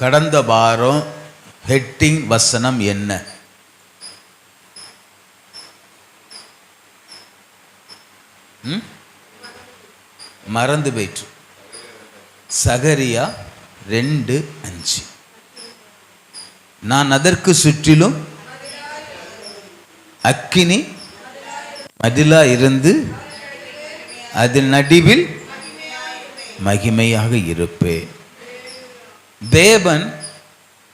கடந்த வாரம் ஹெட்டிங் வசனம் என்ன? மறந்து போயிற்று. சகரியா 2:5. நான் அதற்கு சுற்றிலும் அக்கினி மதிலா இருந்து அதன் நடுவில் மகிமையாக இருப்பேன். தேவன்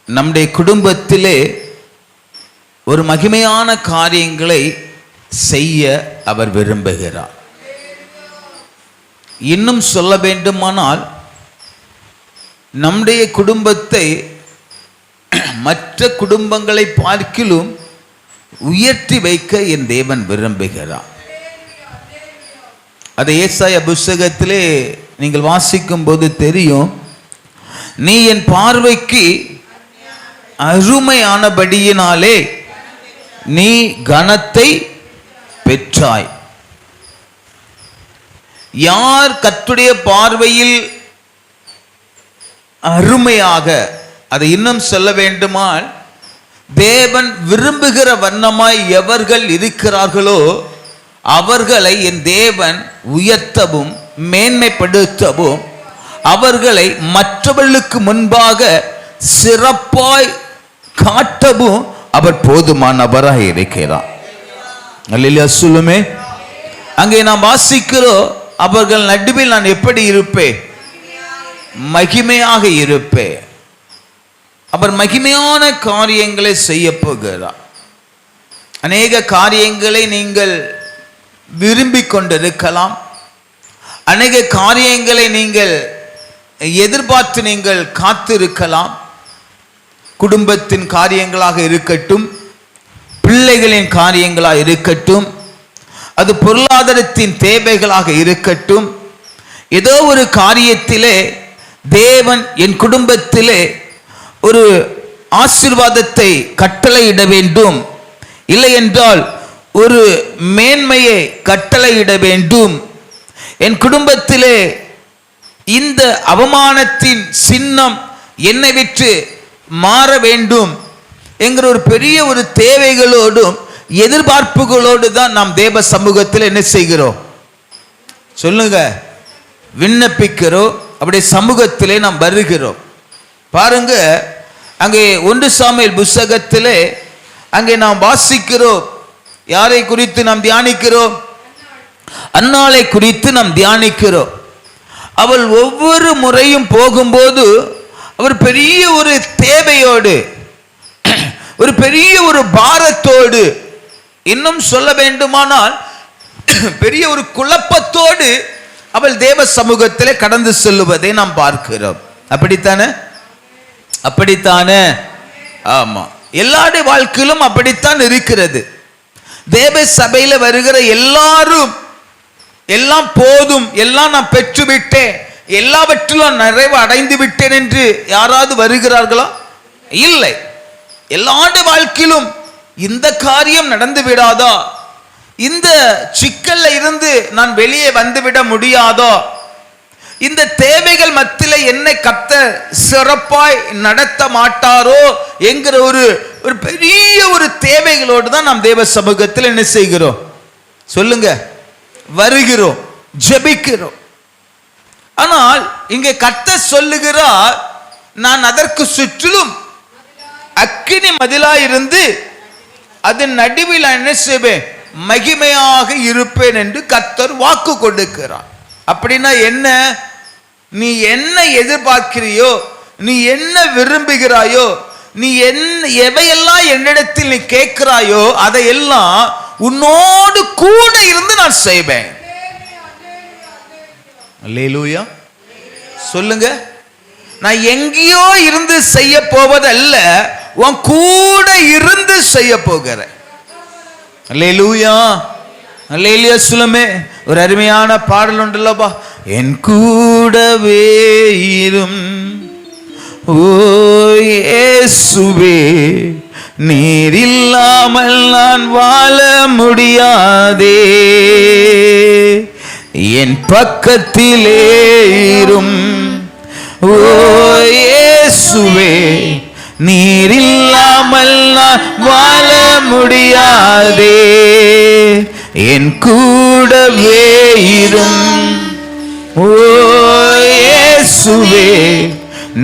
நம்முடைய குடும்பத்திலே ஒரு மகிமையான காரியங்களை செய்ய அவர் விரும்புகிறார். இன்னும் சொல்ல வேண்டுமானால் நம்முடைய குடும்பத்தை மற்ற குடும்பங்களை பார்க்கிலும் உயர்த்தி வைக்க என் தேவன் விரும்புகிறார். அதை ஏசாயா புத்தகத்திலே நீங்கள் வாசிக்கும் போது தெரியும். நீ என் பார்வைக்கு அருமையானபடியினாலே நீ கனத்தை பெற்றாய். யார் கர்த்தருடைய பார்வையில் அருமையாக, அதை இன்னும் சொல்ல வேண்டுமால் தேவன் விரும்புகிற வண்ணமாய் எவர்கள் இருக்கிறார்களோ அவர்களை என் தேவன் உயர்த்தவும் மேன்மைப்படுத்தவும் அவர்களை மற்றவர்களுக்கு முன்பாக சிறப்பாய் காட்டவும் அவர் போதுமானவராக இருக்கிறார். அல்லேலூயா சொல்லுமே. அங்கே நாம் வாசிக்கிறோம், அவர்கள் நடுவில் நான் எப்படி இருப்பேன்? மகிமையாக இருப்பேன். அவர் மகிமையான காரியங்களை செய்ய போகிறார். அநேக காரியங்களை நீங்கள் விரும்பிக் கொண்டிருக்கலாம். அநேக காரியங்களை நீங்கள் எதிர்பார்த்து நீங்கள் காத்திருக்கலாம். குடும்பத்தின் காரியங்களாக இருக்கட்டும், பிள்ளைகளின் காரியங்களாக இருக்கட்டும், அது பொருளாதாரத்தின் தேவைகளாக இருக்கட்டும், ஏதோ ஒரு காரியத்திலே தேவன் என் குடும்பத்திலே ஒரு ஆசீர்வாதத்தை கட்டளையிட வேண்டும், இல்லை என்றால் ஒரு மேன்மையை கட்டளையிட வேண்டும், என் குடும்பத்திலே இந்த அவமானத்தின் சின்னம் என்னை விட்டு மாற வேண்டும் என்கிற ஒரு பெரிய ஒரு தேவைகளோடும் எதிர்பார்ப்புகளோடு தான் நாம் தேவ சமூகத்தில் என்ன செய்கிறோம்? சொல்லுங்க, விண்ணப்பிக்கிறோம். அப்படியே சமூகத்திலே நாம் வருகிறோம். பாருங்க, அங்கே 1 சாமுவேல் புத்தகத்திலே அங்கே நாம் வாசிக்கிறோம். யாரை குறித்து நாம் தியானிக்கிறோம்? அன்னாளை குறித்து நாம் தியானிக்கிறோம். அவள் ஒவ்வொரு முறையும் போகும்போது அவர் பெரிய ஒரு தேவையோடு, ஒரு பெரிய ஒரு பாரத்தோடு, இன்னும் சொல்ல வேண்டுமானால் பெரிய ஒரு குழப்பத்தோடு அவள் தேவ சமூகத்திலே கடந்து செல்லுவதை நாம் பார்க்கிறோம். அப்படித்தானே? அப்படித்தானே? ஆமா, எல்லாருடைய வாழ்க்கையிலும் அப்படித்தான் இருக்கிறது. தேவ சபையில வருகிற எல்லாரும் எல்லாம் போதும், எல்லாம் நான் பெற்றுவிட்டேன், எல்லாவற்றிலும் நிறைவு அடைந்து விட்டேன் என்று யாராவது வருகிறார்களா? இல்லை. எல்லாருடைய வாழ்க்கையிலும் இந்த காரியம் நடந்து விடாதா, இந்த சிக்கல்ல இருந்து நான் வெளியே வந்துவிட முடியாதோ, இந்த தேவைகள் மத்தியில என்னை கர்த்தர் சிறப்பாய் நடத்த மாட்டாரோ என்கிற ஒரு பெரிய ஒரு தேவைகளோடு தான் நாம் தேவ சமூகத்தில் என்ன செய்கிறோம்? சொல்லுங்க, வருகிறோம், ஜெபிக்கிறோம். ஆனால் இங்கே கர்த்தர் சொல்லுகிறார், நான் அதற்கு சுற்றிலும் அக்கினி மதிலா இருந்து அதன் நடுவில் என்ன செய்வேன்? மகிமையாக இருப்பேன் என்று கர்த்தர் வாக்கு கொடுக்கிறார். அப்படின்னா என்ன? நீ என்ன எதிர்பார்க்கிறியோ, நீ என்ன விரும்புகிறாயோ, நீ எவையெல்லாம் என்னிடத்தில் நீ கேட்கிறாயோ அதையெல்லாம் உன்னோடு கூட இருந்து நான் செய்வேன். அல்லேலூயா சொல்லுங்க. நான் எங்கேயோ இருந்து செய்ய போவதல்ல, உன் கூட இருந்து செய்ய போகிறேன். அல்லேலூயா அல்லேலூயா சொல்லுமே. ஒரு அருமையான பாடல் உண்டுல்லப்பா, என் கூடவே இரும் ஓ இயேசுவே, நீர் இல்லாமல் நான் வாழ முடியாதே, என் பக்கத்திலே இரும் ஓ இயேசுவே, நீர் இல்லாமல் நான் வாழ முடியாதே. என் கூடவே இரும் ஓ இயேசுவே,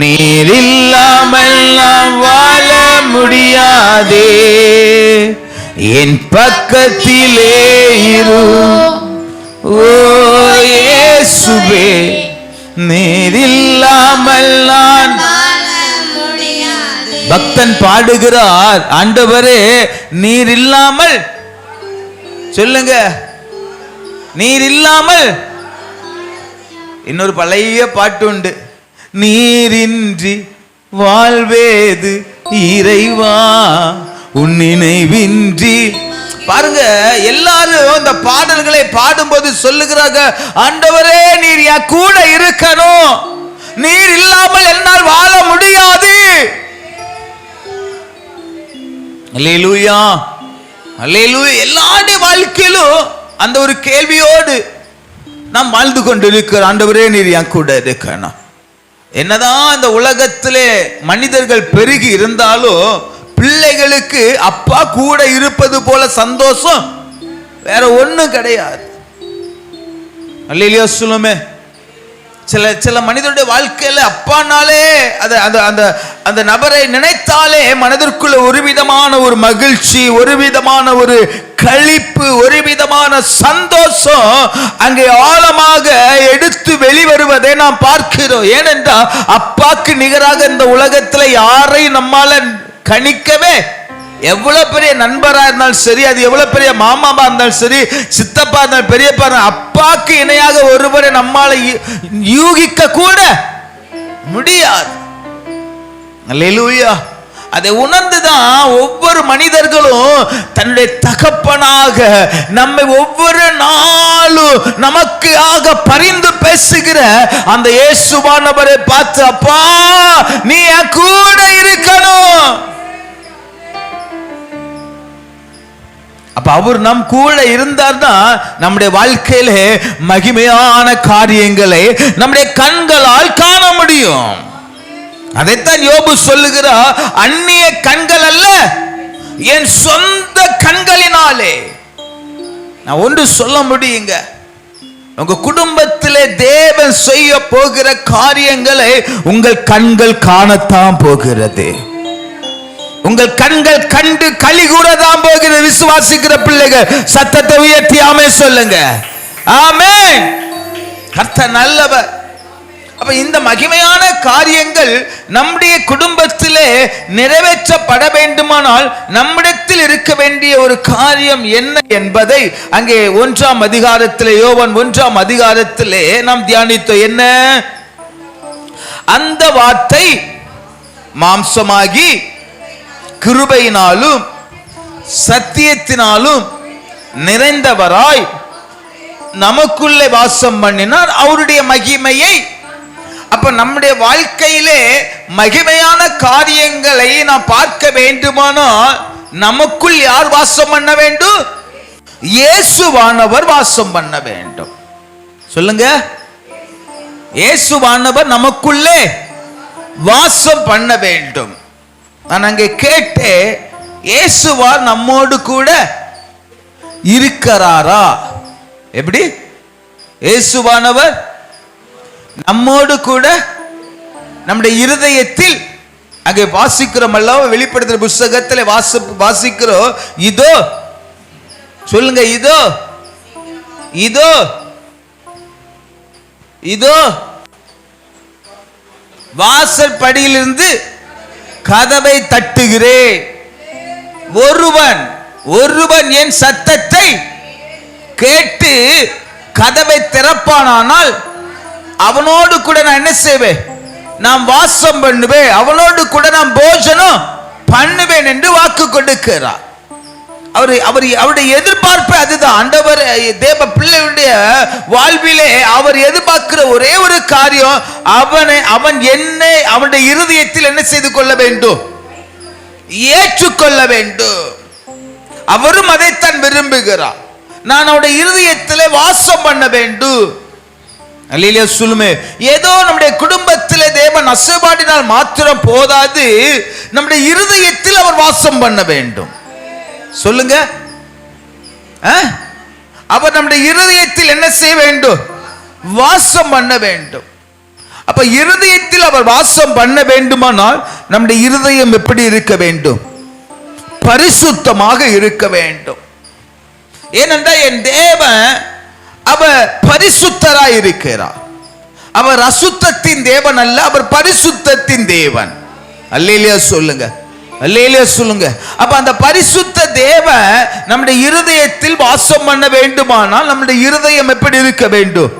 நீர் இல்லாமல் நான் வாழ முடியாதே. என் பக்கத்திலே இரும் ஓ இயேசுவே, நீர் இல்லாமல் நான். பக்தன் பாடுகிறார், ஆண்டவரே நீர் இல்லாமல், சொல்லுங்க, நீர் இல்லாமல். இன்னொரு பழைய பாட்டு உண்டு, நீரின்றி வாழ்வேது இறைவா உன் நினைவின்றி. பாருங்க, எல்லாரும் இந்த பாடல்களை பாடும்போது சொல்லுகிறாங்க, ஆண்டவரே நீர் என் கூட இருக்கணும், நீர் இல்லாமல் என்னால் வாழ முடியாது. அல்லேலூயா, அல்லேலூயா. எல்லாருடைய வாழ்க்கையிலும் அந்த ஒரு கேள்வியோடு நாம் வாழ்ந்து கொண்டிருக்கிறோம், ஆண்டவரே நீர் என் கூட இருக்கணும். என்னதான் இந்த உலகத்திலே மனிதர்கள் பெருகி இருந்தாலும் பிள்ளைகளுக்கு அப்பா கூட இருப்பது போல சந்தோஷம் வேற ஒண்ணும் கிடையாது. அல்லேலூயா சொல்லுமே. சில மனிதனுடைய வாழ்க்கையில அப்பானாலே அந்த நபரை நினைத்தாலே மனதிற்குள்ள ஒரு விதமான ஒரு மகிழ்ச்சி, ஒரு விதமான ஒரு களிப்பு, ஒரு விதமான சந்தோஷம் அங்கே ஆழமாக எடுத்து வெளிவருவதை நாம் பார்க்கிறோம். ஏனென்றால் அப்பாக்கு நிகராக இந்த உலகத்தில் யாரையும் நம்மால கணிக்கவே, எவ்வளவு பெரிய நண்பரா இருந்தாலும் சரி, அது எவ்வளவு பெரிய மாமாவா இருந்தாலும் சரி, சித்தப்பா இருந்தாலும் பெரியப்பா, அப்பாக்கு இணையாக ஒருவரை நம்மால யூகிக்க கூட முடியாது. அல்லேலூயா. அதை உணர்ந்துதான் ஒவ்வொரு மனிதர்களும் தன்னுடைய தகப்பனாக நம்மை ஒவ்வொரு நாளும் நமக்காக பரிந்து பேசுகிற அந்த இயேசுவானவரை பார்த்து, அப்பா நீ என் கூட இருக்கணும். அப்ப அவர் நம் கூட இருந்தார்னா நம்முடைய வாழ்க்கையில மகிமையான காரியங்களை நம்முடைய கண்களால் காண முடியும். அதைத்தான் யோபு சொல்லுகிறார், அந்நிய கண்கள் அல்ல என் சொந்த கண்களினாலே. நான் ஒன்று சொல்ல முடியுங்க, உங்க குடும்பத்திலே தேவன் செய்ய போகிற காரியங்களை உங்கள் கண்கள் காணத்தான் போகிறது. உங்கள் கண்கள் கண்டு களி கூறதான் போகிறது. விசுவாசிக்கிற பிள்ளைகள் சத்தத்தை உயர்த்தி ஆமென் சொல்லுங்க. ஆமென். கர்த்தர் நல்லவர். அப்ப இந்த மகிமையான காரியங்கள் நம்முடைய குடும்பத்திலே நிறைவேற்றப்பட வேண்டுமானால் நம்மிடத்தில் இருக்க வேண்டிய ஒரு காரியம் என்ன என்பதை அங்கே 1ஆம் அதிகாரத்திலே, யோவான் 1ஆம் அதிகாரத்திலே நாம் தியானித்தோம். என்ன? அந்த வார்த்தை மாம்சமாகி கிருபையினாலும் சத்தியத்தினாலும் நிறைந்தவராய் நமக்குள்ளே வாசம் பண்ணினார், அவருடைய மகிமையை. அப்ப நம்முடைய வாழ்க்கையிலே மகிமையான காரியங்களை நாம் பார்க்க வேண்டுமானால் நமக்குள் யார் வாசம் பண்ண வேண்டும்? இயேசுவானவர் வாசம் பண்ண வேண்டும். சொல்லுங்க, இயேசுவானவர் நமக்குள்ளே வாசம் பண்ண வேண்டும். நான் அங்கே கேட்டேன், இயேசுவா நம்மோடு கூட இருக்கிறாரா? எப்படி? இயேசுவானவர் நம்மோடு கூட நம்முடைய இருதயத்தில் அங்கே வாசிக்கிறோம் அல்லவா? வெளிப்படுத்துற புத்தகத்தில் வாசிக்கிறோம், இதோ, சொல்லுங்க, இதோ இதோ இதோ வாசல் படியிலிருந்து கதவை தட்டுகிறேன், ஒருவன் என் சத்தத்தை கேட்டு கதவை திறப்பானால் அவனோடு கூட நான் என்ன செய்வேன்? நான் வாசம் பண்ணுவேன், அவனோடு கூட நான் போஜனம் பண்ணுவேன் என்று வாக்கு கொடுக்கிறார். அவருடைய எதிர்பார்ப்பு அதுதான். ஆண்டவர் தேவ பிள்ளையுடைய வாழ்விலே அவர் எதிர்பார்க்கிற ஒரே ஒரு காரியம், அவன் என்னை அவனுடைய இருதயத்தில் என்ன செய்து கொள்ள வேண்டும்? ஏற்றுக்கொள்ள வேண்டும். அவரும் அதைத்தான் விரும்புகிறார். நான் அவனுடைய இருதயத்திலே வாசம் பண்ண வேண்டும். அல்லேலூயா சொல்லுமே. ஏதோ நம்முடைய குடும்பத்தில் தேவன் அசைபாடினால் மாத்திரம் போதாது, நம்முடைய இருதயத்தில் அவர் வாசம் பண்ண வேண்டும். சொல்லுங்க. அவர் நம்முடைய இருதயத்தில் என்ன செய்ய வேண்டும்? வாசம் பண்ண வேண்டும். அப்ப இருதயத்தில் அவர் வாசம் பண்ண வேண்டுமானால் நம்முடைய இருதயம் எப்படி இருக்க வேண்டும்? பரிசுத்தமாக இருக்க வேண்டும். ஏனென்றால் என் தேவன் அவர் பரிசுத்தராய் இருக்கிறார். அவர் அசுத்தத்தின் தேவன் அல்ல, அவர் பரிசுத்தத்தின் தேவன். அல்லேலூயா சொல்லுங்க, அல்லேலூயா சொல்லுங்க. அப்ப அந்த பரிசுத்த தேவன் நம்முடைய இருதயத்தில் வாசம் பண்ண வேண்டுமானால் நம்முடைய இருதயம் எப்படி இருக்க வேண்டும்?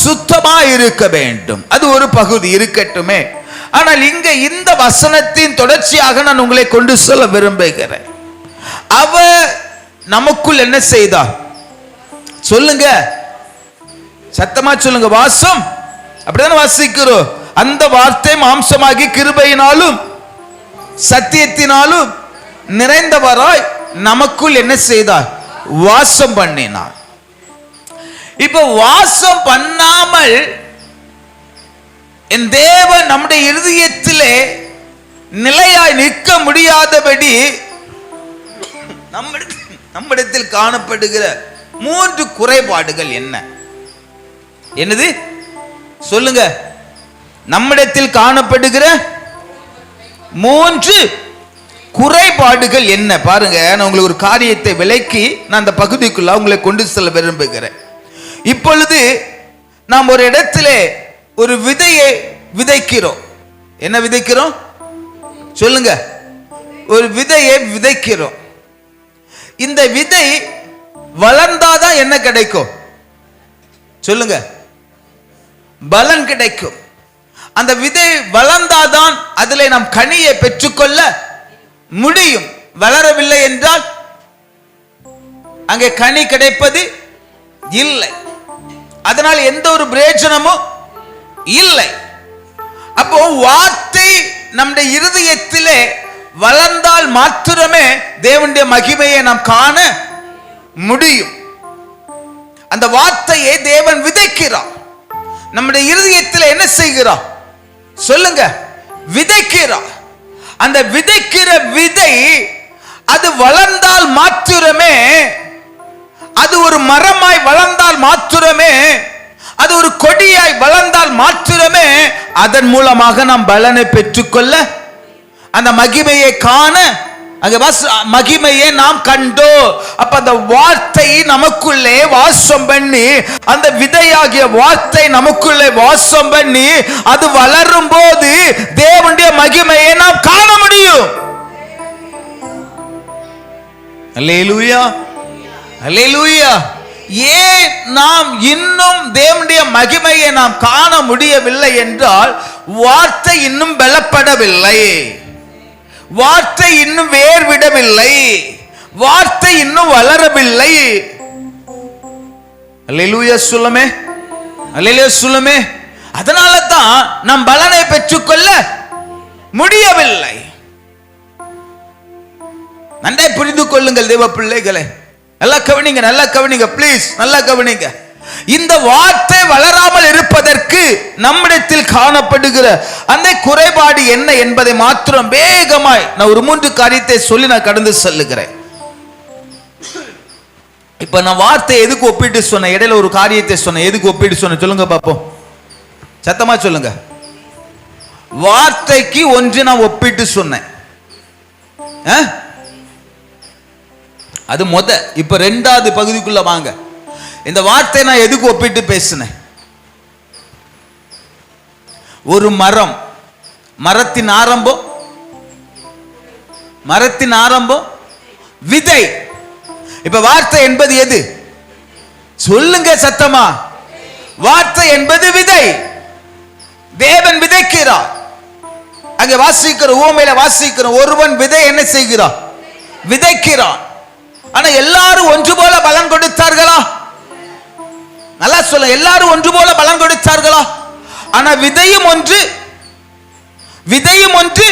சுத்தமா இருக்க வேண்டும். அது ஒரு பகுதி இருக்கட்டுமே. ஆனால் இங்க இந்த வசனத்தின் தொடர்ச்சியாக நான் உங்களை கொண்டு சொல்ல விரும்புகிறேன். அவர் நமக்குள் என்ன செய்தார்? சொல்லுங்க, சத்தமா சொல்லுங்க. வாசம். அப்படிதான் வாசிக்கிறோம். அந்த வார்த்தை மாம்சமாகி கிருபையினாலும் சத்தியத்தினாலும் நிறைந்தவராய் நமக்குள் என்ன செய்தார்? வாசம் பண்ணினார். இப்ப வாசம் பண்ணாமல் என் தேவன் நம்முடைய இருதயத்திலே நிலையாய் நிற்க முடியாதபடி நம்மிடத்தில் காணப்படுகிற 3 குறைபாடுகள் என்ன? என்னது? சொல்லுங்க. நம்மிடத்தில் காணப்படுகிற 3 குறைபாடுகள் என்ன? பாருங்க, நான் உங்களுக்கு ஒரு காரியத்தை விளக்கி நான் அந்த பகுதிக்குள்ள உங்களை கொண்டு செல்ல விரும்புகிறேன். இப்பொழுது நாம் ஒரு இடத்திலே ஒரு விதையை விதைக்கிறோம். என்ன விதைக்கிறோம்? சொல்லுங்க. ஒரு விதையை விதைக்கிறோம். இந்த விதை வளர்ந்தாதான் என்ன கிடைக்கும்? சொல்லுங்க. பலன் கிடைக்கும். அந்த விதை வளர்ந்தாதான் அதிலே நாம் கனியை பெற்றுக்கொள்ள முடியும். வளரவில்லை என்றால் அங்கே கனி கிடைப்பது இல்லை. அதனால் எந்த ஒரு பிரயோஜனமும் இல்லை. அப்போ வார்த்தை நம்முடைய இருதயத்திலே வளர்ந்தால் மாத்திரமே தேவனுடைய மகிமையை நாம் காண முடியும். அந்த வார்த்தையை தேவன் விதைக்கிறார். நம்முடைய இருதயத்தில் என்ன செய்கிறார்? சொல்லுங்க. விதைக்கிறார். அந்த விதைக்கிற விதை அது வளர்ந்தால் மாத்திரமே, அது ஒரு மரமாய் வளர்ந்தால் மாத்திரமே, அது ஒரு கொடியாய் வளர்ந்தால் மாத்திரமே அதன் மூலமாக நாம் பலனை பெற்றுக்கொள்ள, அந்த மகிமையை காண, அங்க மகிமையை நாம் கண்டோ. அப்ப அந்த வார்த்தை நமக்குள்ளே வாசம் பண்ணி, அந்த விதையாகிய வார்த்தை நமக்குள்ளே வாசம் பண்ணி அது வளரும் போது தேவனுடைய மகிமையை நாம் காண முடியும். அல்லேலூயா, அல்லேலூயா. ஏன் நாம் இன்னும் தேவனுடைய மகிமையை நாம் காண முடியவில்லை என்றால், வார்த்தை இன்னும் பலப்படவில்லை, வார்த்தை இன்னும் வேர் விடவில்லை, வார்த்தை இன்னும் வளரவில்லை. அல்லேலூயா சொல்லுமே, அல்லேலூயா சொல்லுமே. அதனால தான் நாம் பலனை பெற்றுக்கொள்ள முடியவில்லை. நன்றாய் புரிந்து கொள்ளுங்கள் தேவ பிள்ளைகளே. நல்லா கவனிங்க, நல்லா கவனிங்க, ப்ளீஸ் நல்லா கவனிங்க. இந்த வார்த்தை வளராமல் இருப்பதற்கு நம்மிடத்தில் காணப்படுகிற அந்த குறைபாடு என்ன என்பதை மாத்திரம் வேகமாய் நான் ஒரு 3 காரியத்தை சொல்லி நான் கடந்து செல்லுகிறேன். இப்ப நான் வார்த்தை எதுக்கு ஒப்பிட்டு சொன்னேன்? இடையில ஒரு காரியத்தை சொன்னேன். எதுக்கு ஒப்பிட்டு சொன்னேன்? சொல்லுங்க பாப்போம், சத்தமா சொல்லுங்க. வார்த்தைக்கு ஒன்று நான் ஒப்பிட்டு சொன்னேன். அது இப்ப 2வது பகுதிக்குள்ள வாங்க. இந்த வார்த்தை நான் எதுக்கு ஒப்பிட்டு பேசினேன்? ஒரு மரம், மரத்தின் ஆரம்பம், மரத்தின் ஆரம்பம் விதை. இப்ப வார்த்தை என்பது எது? சொல்லுங்க சத்தமா. வார்த்தை என்பது விதை. தேவன் விதைக்கிறார். அங்க வாசிக்கிற ஊமையில வாசிக்கிற ஒருவன் விதை என்ன செய்கிறான்? விதைக்கிறான். ஆனா எல்லாரும் ஒன்று போல பலன் கொடுத்தார்களா? நல்லா சொல்ல. எல்லாரும் ஒன்று போல பலன் கொடுத்தார்களா? ஆனா விதையும் ஒன்று, விதையும் ஒன்று,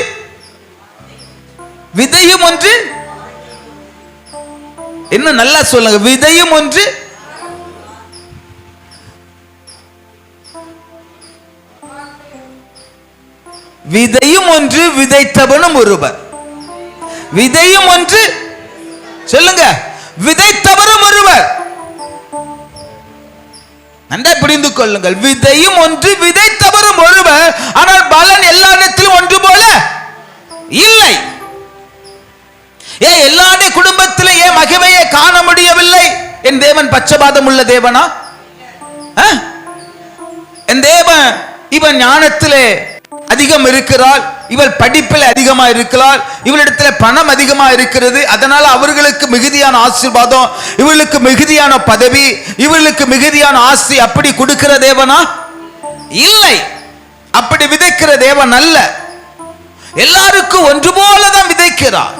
விதையும் ஒன்று. என்ன நல்லா சொல்லுங்க. விதையும் ஒன்று, விதையும் ஒன்று விதைத்தவனும் ஒருவர். விதையும் ஒன்று, சொல்லுங்க, விதைத்தவரும் ஒருவர். நன்றாய் புரிந்து கொள்ளுங்கள். விதையும் ஒன்று விதைத்தவரும் ஒருவர், ஆனால் பலன் எல்லா இடத்திலும் ஒன்று போல இல்லை. ஏன் எல்லாருடைய குடும்பத்தில் ஏன் மகிமையை காண முடியவில்லை? என் தேவன் பட்சபாதம் உள்ள தேவனா? என் தேவன் இவன் ஞானத்திலே அதிகம் இருக்கிறாள், இவள் படிப்பில் அதிகமா இருக்கிறாள், இவளிடத்துல பணம் அதிகமா இருக்கிறது, அதனால அவர்களுக்கு மிகுதியான ஆசீர்வாதம், இவளுக்கு மிகுதியான பதவி, இவளுக்கு மிகுதியான ஆஸ்தி, அப்படி கொடுக்கிற தேவனா? இல்லை. அப்படி விதைக்கிற தேவன் அல்ல. எல்லாருக்கும் ஒன்று போலதான் விதைக்கிறார்.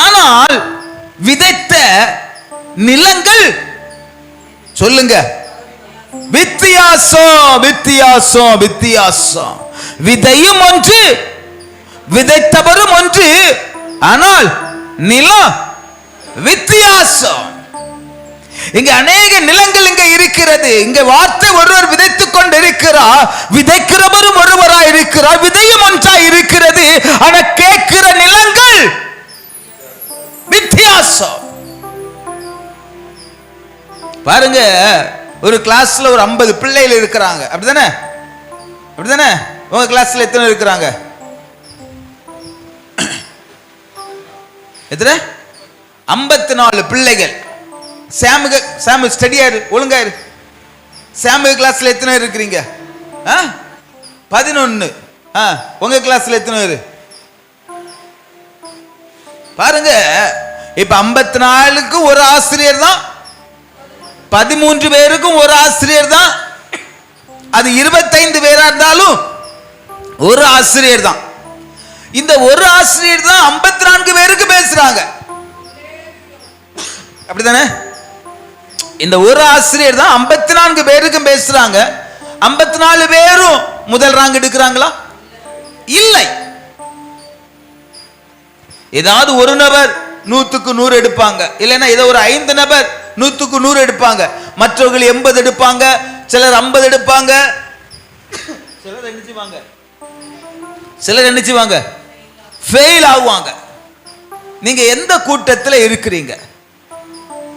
ஆனால் விதைத்த நிலங்கள், சொல்லுங்க, வித்தியாசம், வித்தியாசம், வித்தியாசம். விதையும் ஒன்று விதைத்தவரும் ஒன்று, ஆனால் நிலம் வித்தியாசம். இங்க அநேக நிலங்கள் இங்க இருக்கிறது. இங்க வார்த்தை ஒருவர் விதைத்துக் கொண்டு இருக்கிறார், விதைக்கிறவரும் ஒருவராய் இருக்கிறார், விதையும் ஒன்றாய் இருக்கிறது, ஆனா கேட்கிற நிலங்கள் வித்தியாசம். பாருங்க, ஒரு கிளாஸ்ல ஒரு 50 பிள்ளைகள் இருக்கிறாங்க, அப்படிதானே? அப்படிதானே? உங்க கிளாஸ்ல எத்தனை இருக்கிறாங்க? எத்தனை? 54 பிள்ளைகள். சாமு ஸ்டடியா இரு, ஒழுங்கா இரு. சாமு கிளாஸ்ல எத்தனை இருக்கிறீங்க? 11. உங்க கிளாஸ்ல எத்தனை பேரு? பாருங்க, இப்ப 54க்கு ஒரு ஆசிரியர் தான், 13 பேருக்கும் ஒரு ஆசிரியர் தான், அது 25 பேரா இருந்தாலும் ஒரு ஆசிரியர் தான். இந்த ஒரு ஆசிரியர் தான் 54 பேருக்கு பேசுறாங்க, அப்படிதானே? இந்த ஒரு ஆசிரியர் தான் 54 பேருக்கும் பேசுறாங்க. 54 பேரும் முதல் ராங்க் எடுக்கிறாங்களா? இல்லை. ஏதாவது ஒரு நபர் 100க்கு 100 எடுப்பாங்க, இல்லைன்னா ஏதோ ஒரு 5 நபர் 100க்கு 100 எடுப்பாங்க, மற்றவர்கள் 80 எடுப்பாங்க, சிலர் 50 எடுப்பாங்க, சிலர் நினைச்சுவாங்க ஃபெயில் ஆகுவாங்க. நீங்க எந்த கூட்டத்தில் இருக்கிறீங்க?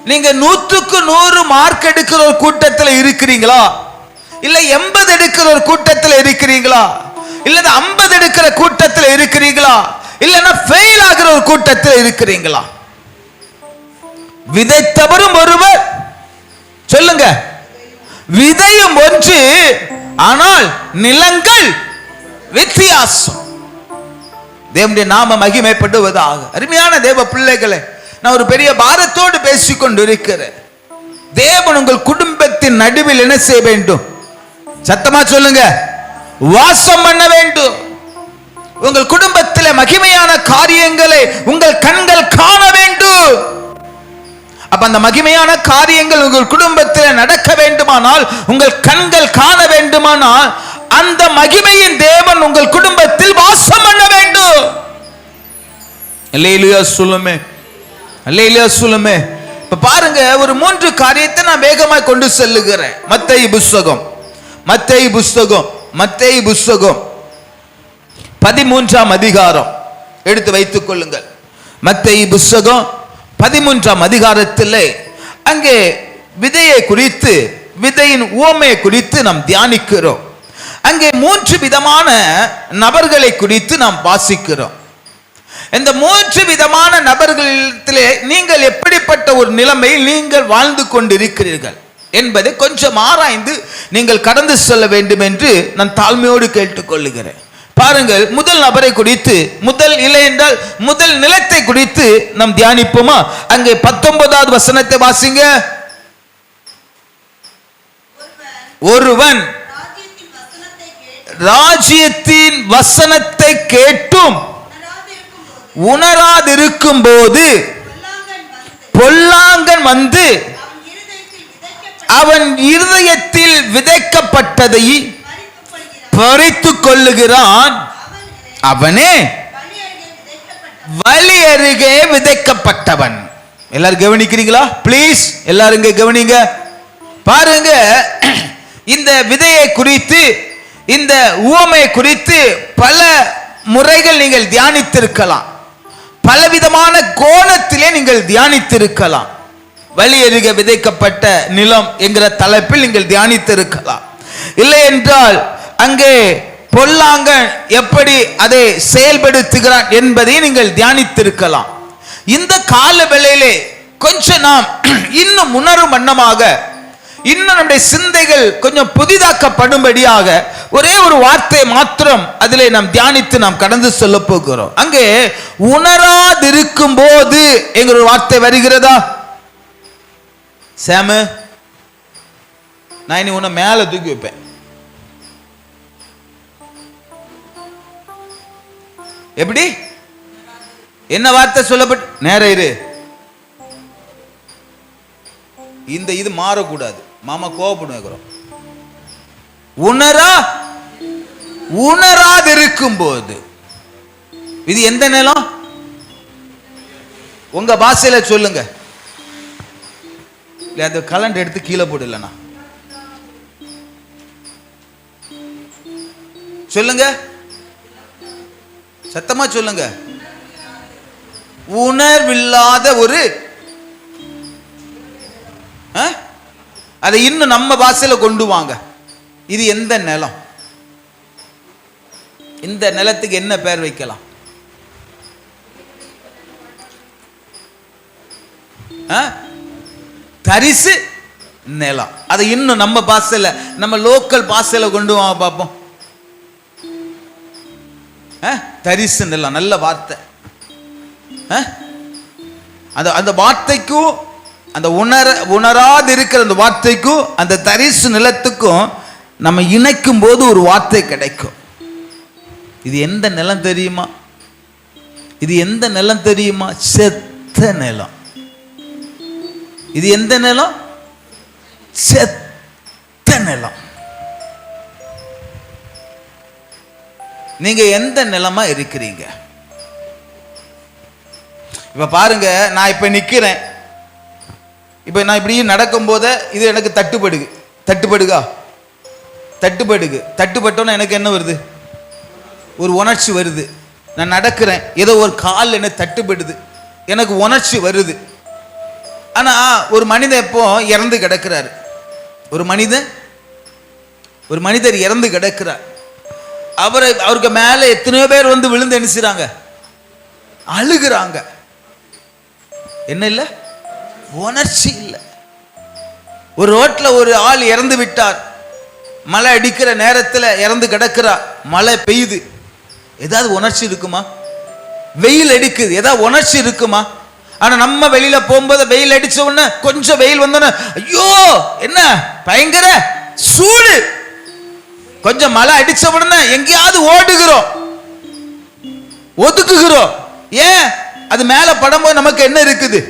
நீங்க 100க்கு 100 மார்க் எடுக்கிற ஒரு கூட்டத்தில் இருக்கிறீங்களா, இல்ல 80 எடுக்கிற ஒரு கூட்டத்தில் இருக்கிறீங்களா, இல்ல 50 எடுக்கிற கூட்டத்தில் இருக்கிறீங்களா, இல்லைன்னா ஃபெயில் ஆகிற ஒரு கூட்டத்தில் இருக்கிறீங்களா? விதைத்தவரும் ஒருவர், சொல்லுங்க, விதையும் ஒன்று, ஆனால் நிலங்கள் வித்தியாசம். தேவனுடைய நாம மகிமைப்படுவதாக. அருமையான தேவ பிள்ளைகளே, நான் ஒரு பெரிய பாரத்தோடு பேசிக்கொண்டு இருக்கிறேன். தேவன் உங்கள் குடும்பத்தின் நடுவில் என்ன செய்ய வேண்டும்? சத்தமா சொல்லுங்க, வாசம் பண்ண வேண்டும். உங்கள் குடும்பத்தில் மகிமையான காரியங்களை உங்கள் கண்கள் காண வேண்டும். அப்ப அந்த மகிமையான காரியங்கள் உங்கள் குடும்பத்தில் நடக்க வேண்டுமானால், உங்கள் கண்கள் காண வேண்டுமானால், அந்த மகிமையின் தேவன் உங்கள் குடும்பத்தில் வாசம் பண்ண வேண்டும். அல்லேலூயா சொல்லுமே, அல்லேலூயா சொல்லுமே. இப்ப பாருங்க, ஒரு 3 காரியத்தை நான் வேகமாக கொண்டு செல்லுகிறேன். மத்தேயு புஸ்தகம், மத்தேயு புஸ்தகம், மத்தேயு புஸ்தகம் 13ஆம் அதிகாரம் எடுத்து வைத்துக் கொள்ளுங்கள். மத்தேயு புஸ்தகம் 13ஆம் அதிகாரத்திலே அங்கே விதையை குறித்து, விதையின் உவமையை குறித்து நாம் தியானிக்கிறோம். அங்கே 3 விதமான நபர்களை குறித்து நாம் வாசிக்கிறோம். இந்த 3 விதமான நபர்களிடத்திலே நீங்கள் எப்படிப்பட்ட ஒரு நிலைமையில் நீங்கள் வாழ்ந்து கொண்டிருக்கிறீர்கள் என்பதை கொஞ்சம் ஆராய்ந்து நீங்கள் கடந்து செல்ல வேண்டும் என்று நான் தாழ்மையோடு கேட்டுக்கொள்ளுகிறேன். பாருங்கள், முதல் நபரை குறித்து, முதல் இலை என்றால் முதல் நிலத்தை குறித்து நாம் தியானிப்போமா? அங்கே 19வது வசனத்தை வாசிங்க. ஒருவன் ராஜ்யத்தின் வசனத்தை கேட்டும் உணராதிருக்கும் போது பொல்லாங்கன் வந்து அவன் இருதயத்தில் விதைக்கப்பட்டதை பறித்துக் கொள்ளுகிறான். அவனே வழி அருகே விதைக்கப்பட்டவன். எல்லாரும் கவனிக்கிறீங்களா? பிளீஸ் எல்லாரும் கவனிங்க. பாருங்க, இந்த விதையை குறித்து இந்த உவமை குறித்து பல முறைகள் நீங்கள் தியானித்திருக்கலாம், பலவிதமான கோணத்திலே நீங்கள் தியானித்திருக்கலாம். வழியருக விதைக்கப்பட்ட நிலம் என்கிற தலைப்பில் நீங்கள் தியானித்திருக்கலாம். இல்லை என்றால் அங்கே பொல்லாங்கன் எப்படி அதை செயல்படுத்துகிறான் என்பதை நீங்கள் தியானித்திருக்கலாம். இந்த கால வேளையிலே கொஞ்சம் நாம் இன்னும் உணரும் வண்ணமாக, இன்னும் நம்முடைய சிந்தைகள் கொஞ்சம் புதிதாக்கப்படும்படியாக ஒரே ஒரு வார்த்தை மாத்திரம் அதிலே நாம் தியானித்து நாம் கடந்து சொல்ல போகிறோம். அங்கே உணராதிருக்கும் போது என்கிற ஒரு வார்த்தை வருகிறதா? சாமு, நான் இனி உன்னை மேல தூக்கி வைப்பேன். எப்படி? என்ன வார்த்தை சொல்லப்பட்டு? நேர இரு, இந்த இது மாறக்கூடாது. மாமா கோபப்படுகிறோம். உணராதிருக்கும் போது, இது எந்த நிலம்? உங்க பாஷையில சொல்லுங்க. அந்த கலண்டர் எடுத்து கீழே போடலண்ணா சொல்லுங்க, சத்தமா சொல்லுங்க. உணர்வில்லாத ஒரு, அதை இன்னும் நம்ம பாஷையில கொண்டு வாங்க. இது எந்த நிலம்? இந்த நிலத்துக்கு என்ன பெயர் வைக்கலாம்? தரிசு நிலம். அதை இன்னும் நம்ம பாஷையில, நம்ம லோக்கல் பாஷையில கொண்டு வாங்க பார்ப்போம். தரிசு நிலம், நல்ல வார்த்தை. அந்த வார்த்தைக்கும், அந்த உணராது இருக்கிற அந்த வார்த்தைக்கும் அந்த தரிசு நிலத்துக்கும் நம்ம இணைக்கும் போது ஒரு வார்த்தை கிடைக்கும். இது எந்த நிலம் தெரியுமா? இது எந்த நிலம் தெரியுமா? செத்த நிலம். இது எந்த நிலம்? செத்த நிலம். நீங்க எந்த நிலமா இருக்கிறீங்க? இப்ப பாருங்க, நான் இப்ப நிக்கிறேன். இப்ப நான் இப்படி நடக்கும் போது இது எனக்கு தட்டுப்படுகா? தட்டுப்பட்டோன்னா எனக்கு என்ன வருது? ஒரு உணர்ச்சி வருது. நான் நடக்கிறேன், ஏதோ ஒரு கால் என்ன தட்டுப்படுது, எனக்கு உணர்ச்சி வருது. ஆனா ஒரு மனிதன் எப்போ இறந்து கிடக்கிறாரு, ஒரு மனிதர் இறந்து கிடக்கிறார். அவருக்கு மேல எத்தனையோ பேர் வந்து விழுந்து எணிச்சுறாங்க, அழுகுறாங்க. என்ன இல்ல? உணர்ச்சி இல்ல. ஒரு ரோட்ல ஒரு ஆள் இறந்து விட்டார், மழை அடிக்கிற நேரத்தில் இறந்து கிடக்கிறார், மழை பெய்யுது, ஏதாவது உணர்ச்சி இருக்குமா? வெயில் அடிக்குது, ஏதாவது உணர்ச்சி இருக்குமா? ஆனா நம்ம வெளியில போகும்போது வெயில் அடிச்ச உடனே, கொஞ்சம் வெயில் வந்தோன்னு ஐயோ என்ன பயங்கர சூடு, கொஞ்சம் மழை அடிச்ச உடனே எங்கேயாவது ஓடுகிறோம், ஒதுக்குகிறோம். ஏன்? அது மேல படும்போது நமக்கு என்ன இருக்குது?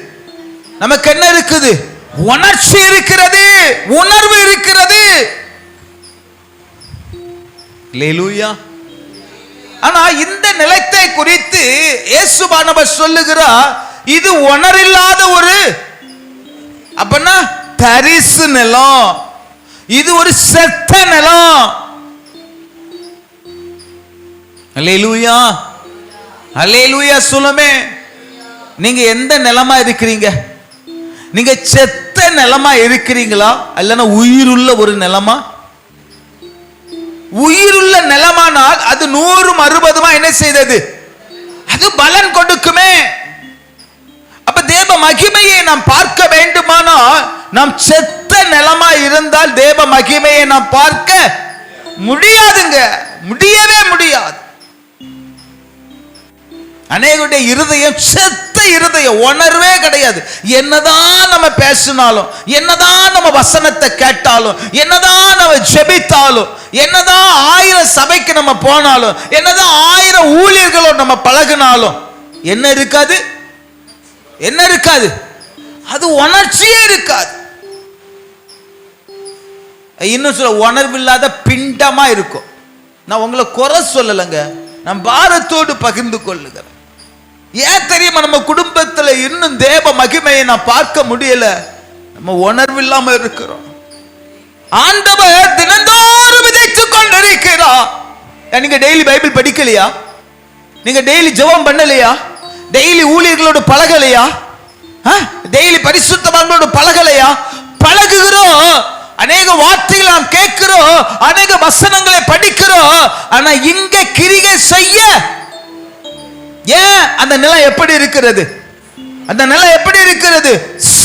உணர்ச்சி இருக்கிறது, உணர்வு இருக்கிறது. அல்லேலூயா. ஆனா இந்த நிலத்தை குறித்து இயேசுவானவர் சொல்லுகிறார், இது உணரில்லாத ஒரு, அப்பனா தரிசு நிலம், இது ஒரு செத்த நிலம். அல்லேலூயா, அல்லேலூயா. சொல்லுமே, நீங்க எந்த நிலமா இருக்கிறீங்க? நீங்க செத்த நிலமா இருக்கிறீங்களா, அல்லனா உயிருள்ள ஒரு நிலமா? உயிருள்ள நிலமானால் அது 100 60 என்ன செய்தது? அது பலன் கொடுக்குமே. அப்ப தேவ மகிமையை நாம் பார்க்க வேண்டுமானால், நாம் செத்த நிலமா இருந்தால் தேவ மகிமையை நாம் பார்க்க முடியாதுங்க, முடியவே முடியாது. அநேகருடைய இருதயம் செத்த இருதயம், உணர்வே கிடையாது. என்னதான் நம்ம பேசினாலும், என்னதான் நம்ம வசனத்தை கேட்டாலும், என்னதான் நம்ம ஜெபித்தாலும், என்னதான் 1000 சபைக்கு நம்ம போனாலும், என்னதான் 1000 ஊழியர்களோட நம்ம பழகினாலும் என்ன இருக்காது? அது உணர்ச்சியே இருக்காது. இன்னும் சொல்ல, உணர்வில்லாத பிண்டமா இருக்கும். நான் உங்களை குறை சொல்லலைங்க, நான் பாரத்தோடு பகிர்ந்து கொள்ளுகிறேன். ஏன் தெரியுமா? நம்ம குடும்பத்தில் இன்னும் தேவ மகிமையை நான் பார்க்க முடியல, நம்ம உணர்வு இல்லாம இருக்கிறோம். ஆண்டவர் தினந்தோறும் விதைத்துக் கொண்டு கொண்டிருக்கிறார். நீங்க டெய்லி பைபிள் படிக்கலையா? நீங்க டெய்லி ஜெபம் பண்ணலையா? டெய்லி ஊழியர்களோடு பழகலையா? டெய்லி பரிசுத்தவான்களோடு பழகலையா? பழகுகிறோம், அநேக வார்த்தைகள் நாம் கேட்கிறோம், அநேக வசனங்களை படிக்கிறோம். ஆனா இங்க கிரியை செய்ய ஏன் அந்த நிலம் எப்படி இருக்கிறது? அந்த நிலம் எப்படி இருக்கிறது?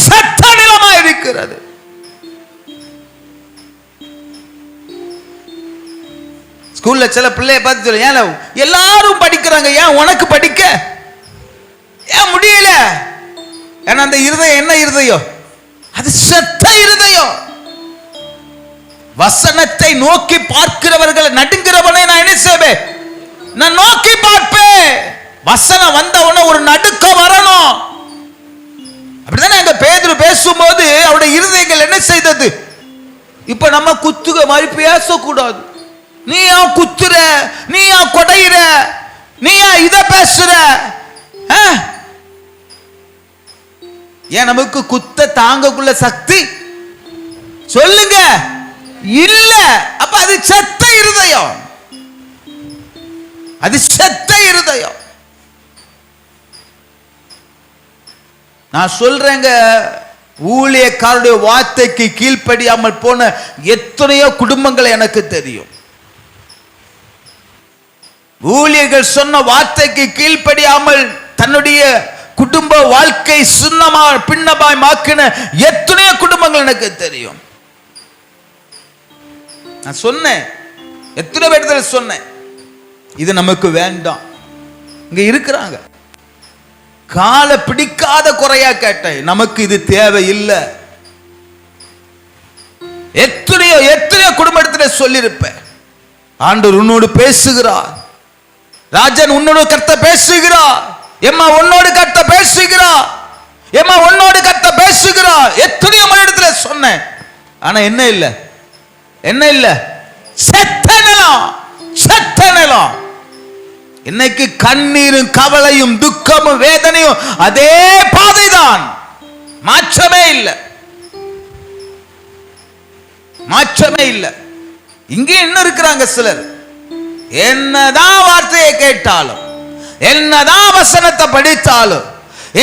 சட்ட நிலமா இருக்கிறது. ஸ்கூல்ல சில பிள்ளைய பார்த்து சொல்ல, ஏன் எல்லாரும் படிக்கிறாங்க, ஏன் உனக்கு படிக்க ஏன் முடியல? ஏன்னா அந்த இருதயம் என்ன இருதயம்? அது செத்த இருதயம். வசனத்தை நோக்கி பார்க்கிறவர்களை நடுங்கிறவனை நான் என்ன செய்வேன்? நான் நோக்கி பார்ப்பேன். வசனம் வந்த உடனே ஒரு நடுக்க வரணும். அப்படித்தானே அங்க பேதுரு பேசும்போது அவருடைய இருதயங்கள் என்ன செய்தது? இப்ப நம்ம குத்துக மாதிரி பேசக்கூடாது. நீ ஏன் குத்துற, நீ ஏன் கொடையிற, நீ ஏன் இத பேசுற? ஏன் நமக்கு குத்த தாங்கக்குள்ள சக்தி சொல்லுங்க இல்ல. அப்ப அது செத்த இருதயம், அது செத்த இருதயம். நான் சொல்றேங்க, ஊழியக்காரருடைய வார்த்தைக்கு கீழ்ப்படியாமல் போன எத்தனையோ குடும்பங்களை எனக்கு தெரியும். ஊழியர்கள் சொன்ன வார்த்தைக்கு கீழ்ப்படியாமல் தன்னுடைய குடும்ப வாழ்க்கை சுண்ணமா பின்னமாய் மாக்கின எத்தனையோ குடும்பங்கள் எனக்கு தெரியும். நான் சொன்னேன், எத்தனை பேர் சொன்னேன், இது நமக்கு வேண்டாம். இங்க இருக்கிறாங்க, காலை பிடிக்காத குறையா கேட்டேன், நமக்கு இது தேவையில்லை. எத்தனையோ எத்தனையோ குடும்பத்தில் சொல்லியிருப்பேன். ஆண்டவர் உன்னோடு பேசுகிறார், ராஜன் உன்னோடு கர்த்த பேசுகிறார், எம்மா உன்னோடு கர்த்த பேசுகிறார், எம்மா உன்னோடு கர்த்த பேசுகிறார். எத்தனையோ இடத்துல சொன்னேன். ஆனா என்ன இல்ல, என்ன இல்ல? செத்த நிலம், செத்த நிலம். இன்னைக்கு கண்ணீரும் கவலையும் துக்கமும் வேதனையும் அதே பாதைதான், மாற்றமே இல்லை, மாற்றமே இல்லை. இங்கே இன்னும் இருக்கிறாங்க சிலர், என்னதான் வார்த்தையை கேட்டாலும், என்னதான் வசனத்தை படித்தாலும்,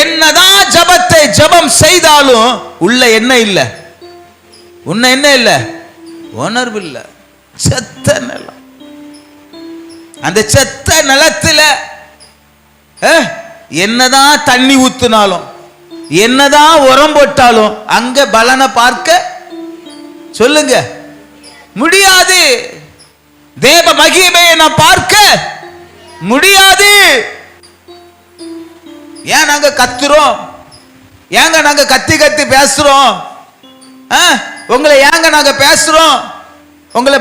என்னதான் ஜபத்தை ஜபம் செய்தாலும் உள்ள என்ன இல்லை? உன்ன என்ன இல்லை? உணர்வு இல்லை. செத்த நிலம். அந்த செத்த நிலத்தில் என்னதான் தண்ணி ஊத்தினாலும், என்னதான் உரம் போட்டாலும் அங்க பலனை பார்க்க சொல்லுங்க முடியாது. தேவ மகிமையை நான் பார்க்க முடியாது. ஏன் நாங்க கத்துறோம்? ஏங்க நாங்க கத்தி கத்தி பேசுறோம்? உங்களை ஏங்க நாங்க பேசுறோம்? உங்களை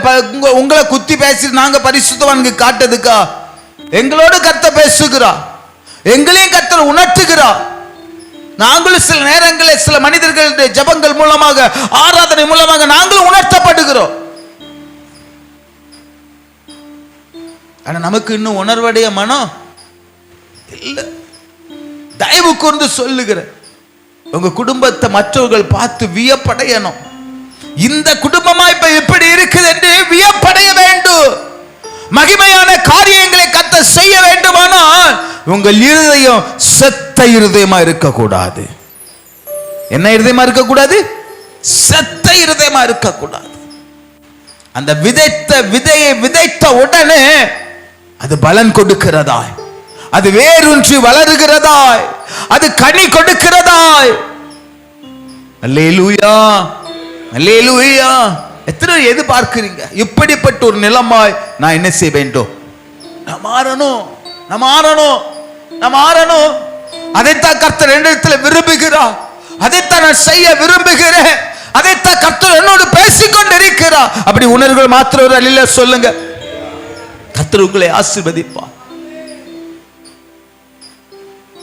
குத்தி பேசி நாங்க பரிசுத்தவான்க்கு காட்டுறதுக்கா? எங்களோடு கர்த்த பேசுகிறா, எங்களையும் கர்த்தர் உணர்த்துகிறா. நாங்களும் சில நேரங்களில் சில மனிதர்களுடைய ஜபங்கள் மூலமாக, ஆராதனை மூலமாக நாங்களும் உணர்த்தப்படுகிறோம். ஆனா நமக்கு இன்னும் உணர்வடைய மனம் இல்லை. தயவு கூர்ந்து சொல்லுகிறேன், உங்க குடும்பத்தை மற்றவர்கள் பார்த்து வியப்படையணும். இந்த குடும்பமா இப்ப எப்படி இருக்குது என்று வியப்படைய வேண்டும். மகிமையான காரியங்களை கர்த்தர் செய்ய வேண்டுமானால் உங்கள் இருதயம் செத்த இருதயமா இருக்கக்கூடாது. என்ன இருதயமா இருக்கக்கூடாது? செத்த இருதயமா இருக்கக்கூடாது. அந்த விதைத்த விதையை விதைத்த உடனே அது பலன் கொடுக்கிறதாய், அது வேரூன்றி வளருகிறதாய், அது கனி கொடுக்கிறதாய். அல்லேலூயா, அல்லேலூயா. எத்தனை எதிர்பார்க்கிறீங்க? இப்படிப்பட்ட ஒரு நிலமாய் நான் என்ன செய்ய வேண்டும்? நான் மாறணும், நான் மாறணும், நான் மாறணும். அதைத்தான் கர்த்தர் என்னிடத்துல விரும்புகிறார், அதைத்தான் நான் செய்ய விரும்புகிறேன், அதைத்தான் கர்த்தர் என்னோடு பேசிக்கொண்டு இருக்கிறார். அப்படி உணர்வுகள் மாத்திரம் அல்ல சொல்லுங்க, கர்த்தர் உங்களை ஆசீர்வதிப்பார்.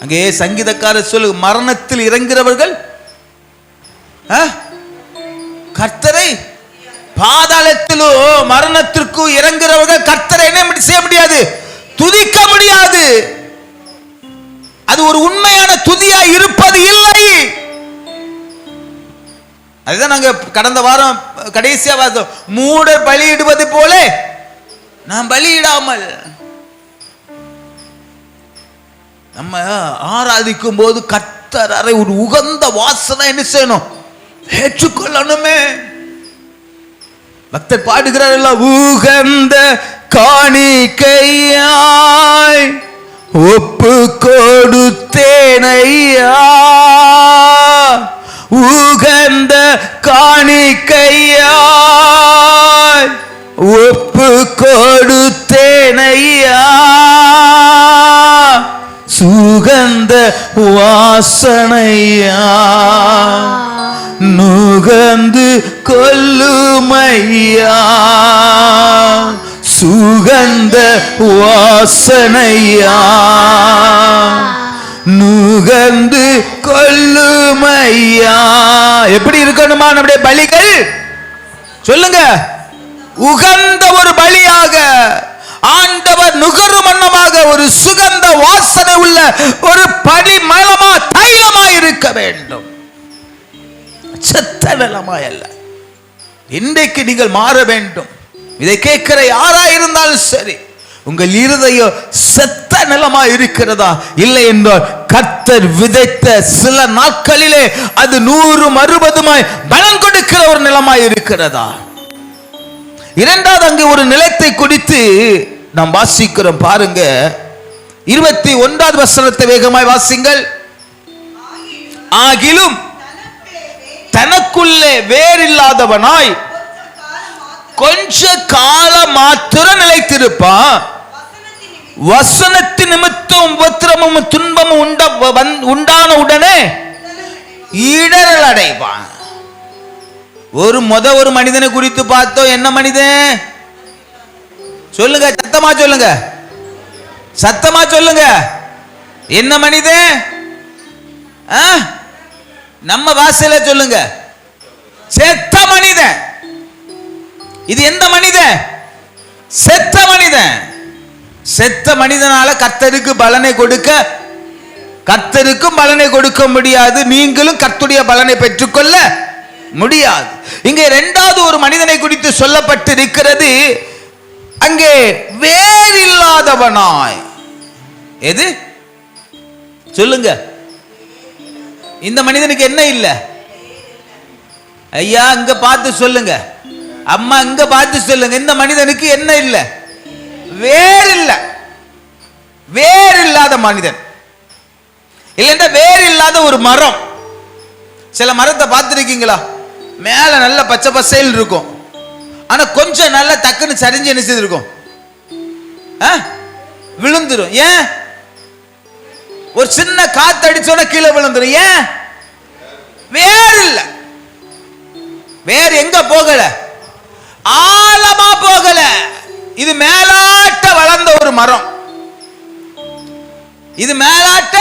அங்கே சங்கீதக்காரர் சொல்லு, மரணத்தில் இறங்குகிறவர்கள் கர்த்தரை, பாதாளத்திலும் மரணத்திற்கும் இறங்குகிறவர்கள் கர்த்தரை என்ன செய்ய முடியாது? துதிக்க முடியாது. அது ஒரு உண்மையான துதியா இருப்பது இல்லை. அதுதான் நாங்க கடந்த வாரம் கடைசியா பார்த்தோம். மூடர் பலியிடுவது போல நாம் பலியிடாமல் நம்ம ஆராதிக்கும் போது கர்த்தர் அறை ஒரு உகந்த வாசனை என்ன செய்யணும்? ஏற்றுக்கொள்ளணுமே. பக்தர் பாடுகிறார், உகந்த காணிக்கையாய் ஒப்பு கொடுத்தேனையா, உகந்த காணிக்கையாய் ஒப்பு கொடுத்தேனையா, சுகந்த வாசனையா நுகர்ந்து கொல்லுமையா, சுகந்த வாசனையா நுகர்ந்து கொல்லுமையா. எப்படி இருக்கணுமா நம்முடைய பலிகள்? சொல்லுங்க. உகந்த ஒரு பலியாக, ஆண்டவர் நுகரும் வண்ணமாக ஒரு சுகந்த வாசனை உள்ள ஒரு பரிமளமா தைலமா இருக்க வேண்டும். செத்த நிலமாய் அல்ல. இன்றைக்கு நீங்கள் மாற வேண்டும். இதை கேட்கிற யாரா இருந்தாலும் சரி, உங்கள் இருதயம் செத்த நிலமா இருக்கிறதா? இல்லை என்றால் கர்த்தர் விதைத்த சில நாட்களிலே அது 100 பலன் கொடுக்கிற ஒரு நிலமாய் இருக்கிறதா? இரண்டாவது, அங்கே ஒரு நிலத்தை குறித்து நாம் வாசிக்கிறோம். பாருங்க, 21வது வசனத்தை வேகமாய் வாசிங்கள். ஆகிலும் தனக்குள்ளே வேறில்லாதவனாய் கொஞ்ச காலம் மாத்திரம் நிலைத்திருப்பான், வசனத்தின் நிமித்தம் உபத்திரமும் துன்பமும் உண்டான உடனே இடரல் அடைவான். ஒரு மனிதனை குறித்து பார்த்தோம். என்ன மனிதன்? சொல்லுங்க, சத்தமா சொல்லுங்க, சத்தமா சொல்லுங்க. என்ன மனிதன்? நம்ம வாசையில சொல்லுங்க, செத்த மனிதன். இது எந்த மனிதன்? செத்த மனிதன். செத்த மனிதனால கர்த்தருக்கு பலனை கொடுக்க, கர்த்தருக்கும் பலனை கொடுக்க முடியாது, நீங்களும் கர்த்தருடைய பலனை பெற்றுக்கொள்ள முடியாது. இங்கே இரண்டாவது ஒரு மனிதனை குறித்து சொல்லப்பட்டிருக்கிறது. அங்கே வேறில்லாதவனாய். எது? சொல்லுங்க. இந்த மனிதனுக்கு என்ன இல்லை? ஐயா இங்க பார்த்து சொல்லுங்க, அம்மா இங்க பார்த்து சொல்லுங்க. இந்த மனிதனுக்கு என்ன இல்லை? வேறு இல்ல. வேறில்லாத மனிதன். இல்லைன்னா வேறில்லாத ஒரு மரம். சில மரத்தை பார்த்துருக்கீங்களா? மேல நல்ல பச்சை பசையில் இருக்கும், ஆனா கொஞ்சம் நல்லா டக்குன்னு சரிஞ்சு என்ன செய்திருக்கும்? விழுந்துரும். ஏன்? ஒரு சின்ன காத்து அடிச்சோன்னா கீழே விழுந்துரும். ஏன்? வேறு இல்ல. வேறு எங்க போகல? ஆழமா போகல. இது மேலாட்ட வளர்ந்த ஒரு மரம். இது மேலாட்ட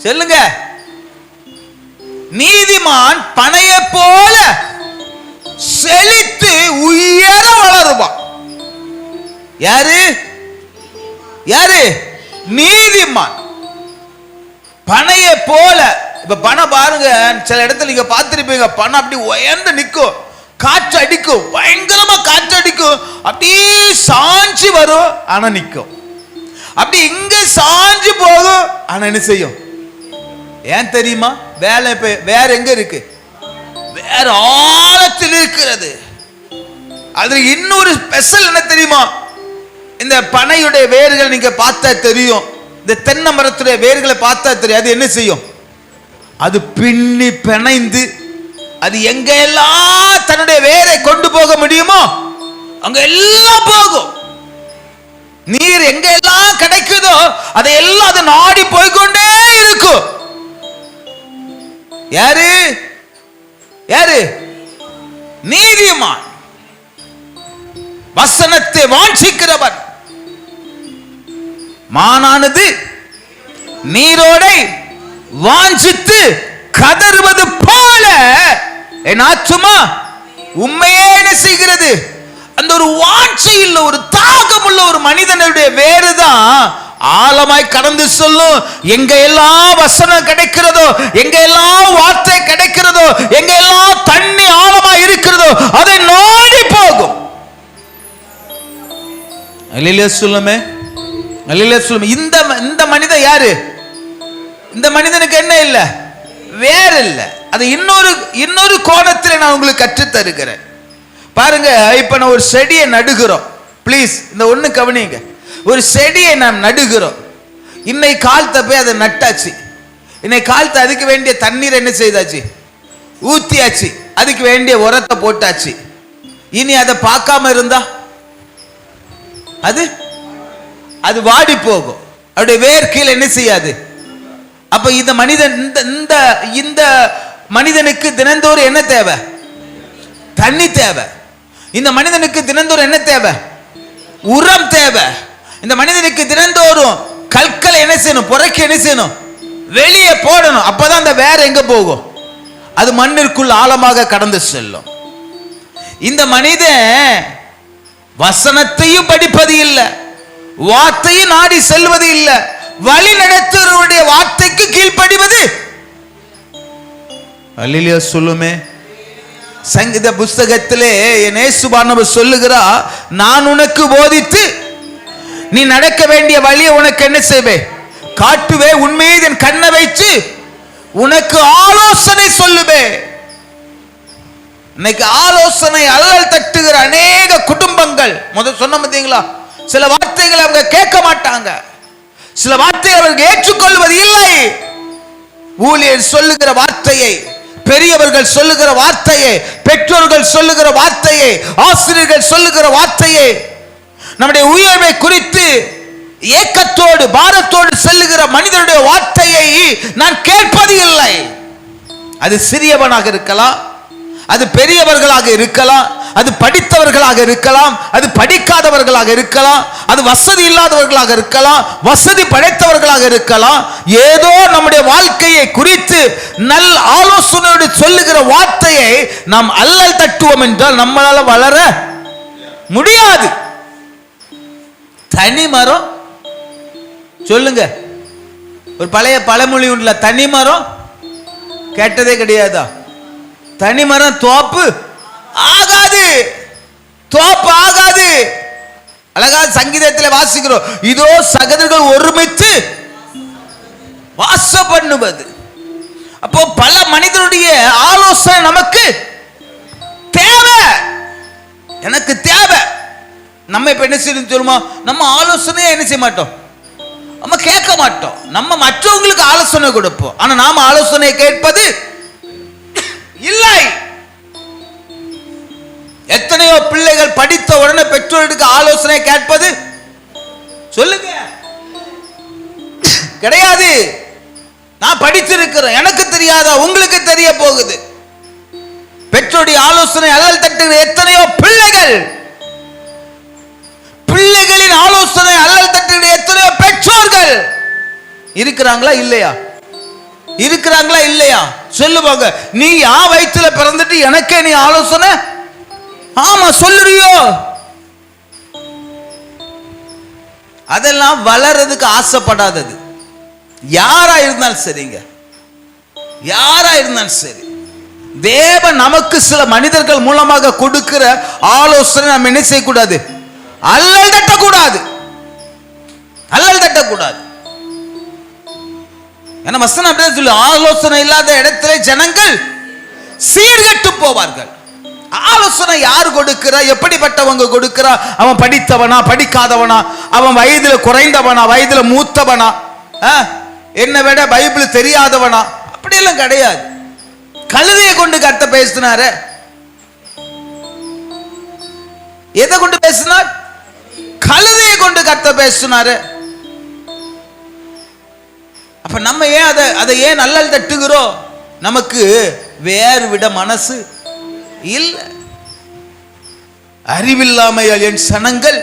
சொல்லுங்க. நீதிமான் பனையை போல செழித்து உயர வளருவான். யாரு? யாரு? நீதிமான். பனையை போல. இப்ப பனை பாருங்க, சில இடத்துல நீங்க பார்த்திருப்பீங்க, பனை அப்படி உயர்ந்து நிற்கும், காற்று அடிக்கும், பயங்கரமா காற்று அடிக்கும், அப்படியே சாஞ்சி வரும், ஆனா நிற்கும். அப்படி இங்க சாஞ்சி போகும், ஆனா என்ன செய்யும்? ஏன் தெரியுமா? வேலை வேற எங்க இருக்கு? வேற ஆழத்தில் இருக்கிறது. அது இன்னொரு ஸ்பெஷல் என்ன தெரியுமா? இந்த பனையுடைய வேர்கள் நீங்க பார்த்தா தெரியும், இந்த தென்னை மரத்துடைய வேர்களை பார்த்தா தெரியும். அது என்ன செய்யும்? அது பின்னி பிணைந்து அது எங்க எல்லாம் தன்னுடைய வேரை கொண்டு போக முடியுமோ அங்க எல்லாம் போகும். நீர் எங்க எல்லாம் கிடைக்குதோ அதை எல்லாம் அது நாடி போய்கொண்டே இருக்கும். யாரு? யாரு? நீதிமான். வசனத்தை வாஞ்சிக்கிறவன். மானானது நீரோடை வாஞ்சித்து கதறுவது போல என் ஆத்துமா உண்மையே என்ன செய்கிறது? அந்த ஒரு வாஞ்சையில் ஒரு தாகம் உள்ள ஒரு மனிதனுடைய வேறுதான் ஆழமாய் கடந்து சொல்லும். எங்க எல்லாம் வசனம் கிடைக்கிறதோ, எங்க எல்லாம் வார்த்தை கிடைக்கிறதோ, எங்க எல்லாம் தண்ணி ஆழமாய் இருக்கிறதோ அதை நாடி போகும். அல்லேலூயா சொல்லுமே, அல்லேலூயா சொல்லுமே. இந்த மனிதன் யாரு? இந்த மனிதனுக்கு என்ன இல்ல? வேற இல்ல. அது இன்னொரு கோணத்தில் நான் உங்களுக்கு கற்று தருகிறேன். பாருங்க, இப்ப நான் ஒரு செடியை நடுகிறோம். ப்ளீஸ் இந்த ஒண்ணு கவனிங்க. ஒரு செடியை நாம் நடுகிறோம். இன்னைக்கு காலத்தை போய் அதை நட்டாச்சு. இன்னைக்கு காலத்தை அதுக்கு வேண்டிய தண்ணீர் என்ன செய்தாச்சு? ஊத்தியாச்சு. அதுக்கு வேண்டிய உரத்தை போட்டாச்சு. இனி அதை பார்க்காம இருந்தா அது வாடி போகும். அவருடைய வேர் கீழே என்ன செய்யாது. அப்ப இந்த மனிதன் இந்த மனிதனுக்கு தினந்தோறும் என்ன தேவை? தண்ணி தேவை. இந்த மனிதனுக்கு தினந்தோறும் என்ன தேவை? உரம் தேவை. இந்த மனிதனுக்கு தினந்தோறும் கற்களை என்ன செய்யணும்? புறக்கி என்ன செய்யணும்? வெளியே போடணும். அப்பதான் அந்த வேற எங்க போகும்? அது மண்ணிற்குள் ஆழமாக கடந்து செல்லும். இந்த மனிதன் வசனத்தையும் படிப்பது இல்லை, வார்த்தையும் நாடி செல்வது இல்லை, வழி நடத்துவருடைய வார்த்தைக்கு கீழ்ப்படிவது. அல்லேலூயா சொல்லுமே. சங்கீத புஸ்தகத்திலே என் இயேசுவானவர் சொல்லுகிறார், நான் உனக்கு போதித்து நீ நடக்க வேண்டிய வழியை உனக்கு என்ன செய்வே? காட்டுவே. உண்மையை என் கண்ணை வைத்து உனக்கு ஆலோசனை சொல்லுவே. இன்னைக்கு ஆலோசனை அல்லல் தட்டுகிற அநேக குடும்பங்கள், முதல் சொன்ன பார்த்தீங்களா, சில வார்த்தைகளை அவங்க கேட்க மாட்டாங்க, சில வார்த்தைகளை அவர்கள் ஏற்றுக்கொள்வது இல்லை. ஊழியர் சொல்லுகிற வார்த்தையை, பெரியவர்கள் சொல்லுகிற வார்த்தையை, பெற்றோர்கள் சொல்லுகிற வார்த்தையை, ஆசிரியர்கள் சொல்லுகிற வார்த்தையை, நம்முடைய உயர்வை குறித்து ஏக்கத்தோடு பாரத்தோடு செல்லுகிற மனிதனுடைய வார்த்தையை நான் கேட்பது இல்லை. அது சிறியவனாக இருக்கலாம், அது பெரியவர்களாக இருக்கலாம், அது படித்தவர்களாக இருக்கலாம், அது படிக்காதவர்களாக இருக்கலாம், அது வசதி இல்லாதவர்களாக இருக்கலாம், வசதி படைத்தவர்களாக இருக்கலாம். ஏதோ நம்முடைய வாழ்க்கையை குறித்து நல் ஆலோசனையோடு சொல்லுகிற வார்த்தையை நாம் அல்லல் தட்டுவோம் என்றால் நம்மளால வளர முடியாது. தனி மரம் சொல்லுங்க, ஒரு பழைய பழமொழி உண்டுல, தனி மரம் கேட்டதே கிடையாதா? தனி மரம் தோப்பு ஆகாது, தோப்பு ஆகாது. அழகா சங்கீதத்தில் வாசிக்கிறோம், இதோ சகோதரர்கள் ஒருமித்து வாசம் பண்ணுவது. அப்போ பல மனிதனுடைய ஆலோசனை நமக்கு தேவை, எனக்கு தேவை. நம்ம இப்ப என்ன செய்யணும் சொல்லுமா? நம்ம ஆலோசனையை என்ன செய்ய மாட்டோம், நம்ம கேட்க மாட்டோம். நம்ம மற்றவங்களுக்கு ஆலோசனை கொடுப்போம், ஆனா நாம ஆலோசனையை கேட்பது இல்லை. எத்தனையோ பிள்ளைகள் படித்த உடனே பெற்றோருக்கு ஆலோசனை கேட்பது சொல்லுங்க கிடையாது. நான் படிச்சிருக்கிறேன், எனக்கு தெரியாதா? உங்களுக்கு தெரிய போகுது. பெற்றோருடைய ஆலோசனை அல்லல் தட்டுகிற எத்தனையோ பிள்ளைகள், பிள்ளைகளின் ஆலோசனை அல்லல் தட்டுகிற எத்தனையோ பெற்றோர்கள் இருக்கிறாங்களா இல்லையா? இருக்கிறாங்களா இல்லையா? சொல்லுவாங்க, நீ யா வயிற்றுல பிறந்துட்டு எனக்கே நீ ஆலோசனை? ஆமா சொல்லுறியோ? அதெல்லாம் வளர்றதுக்கு ஆசைப்படாதது. யாரா இருந்தாலும் சரிங்க, யாரா இருந்தாலும் சரி, தேவன் நமக்கு சில மனிதர்கள் மூலமாக கொடுக்கிற ஆலோசனை நம்ம என்ன செய்யக்கூடாது? அல்லல் தட்டக்கூடாது, அல்லல் தட்டக்கூடாது. ஏன்னா வசனம் அப்படியே சொல்லு, ஆலோசனை இல்லாத இடத்திலே ஜனங்கள் சீர்கெட்டு போவார்கள். ஆலோசனை யார் கொடுக்கிறா? எப்படிப்பட்டவங்க கொடுக்கிறா? அவன் படித்தவனா படிக்காதவனா? அவன் வயதுல குறைந்தவனா வயதுல மூத்தவனா? என்னை விட பைபிள் தெரியாதவனா? அப்படியெல்லாம் கிடையாது. கழுதையை கொண்டு கர்த்தர் பேசினாரு. எதை கொண்டு பேசினார்? கழுதையை கொண்டு கர்த்தர் பேசினாரு. அப்ப நம்ம ஏன் அதை ஏன் அல்லல் தட்டுகிறோம்? நமக்கு வேறு விட மனசு இல்ல. அறிவில்லாமையால் என் சனங்கள்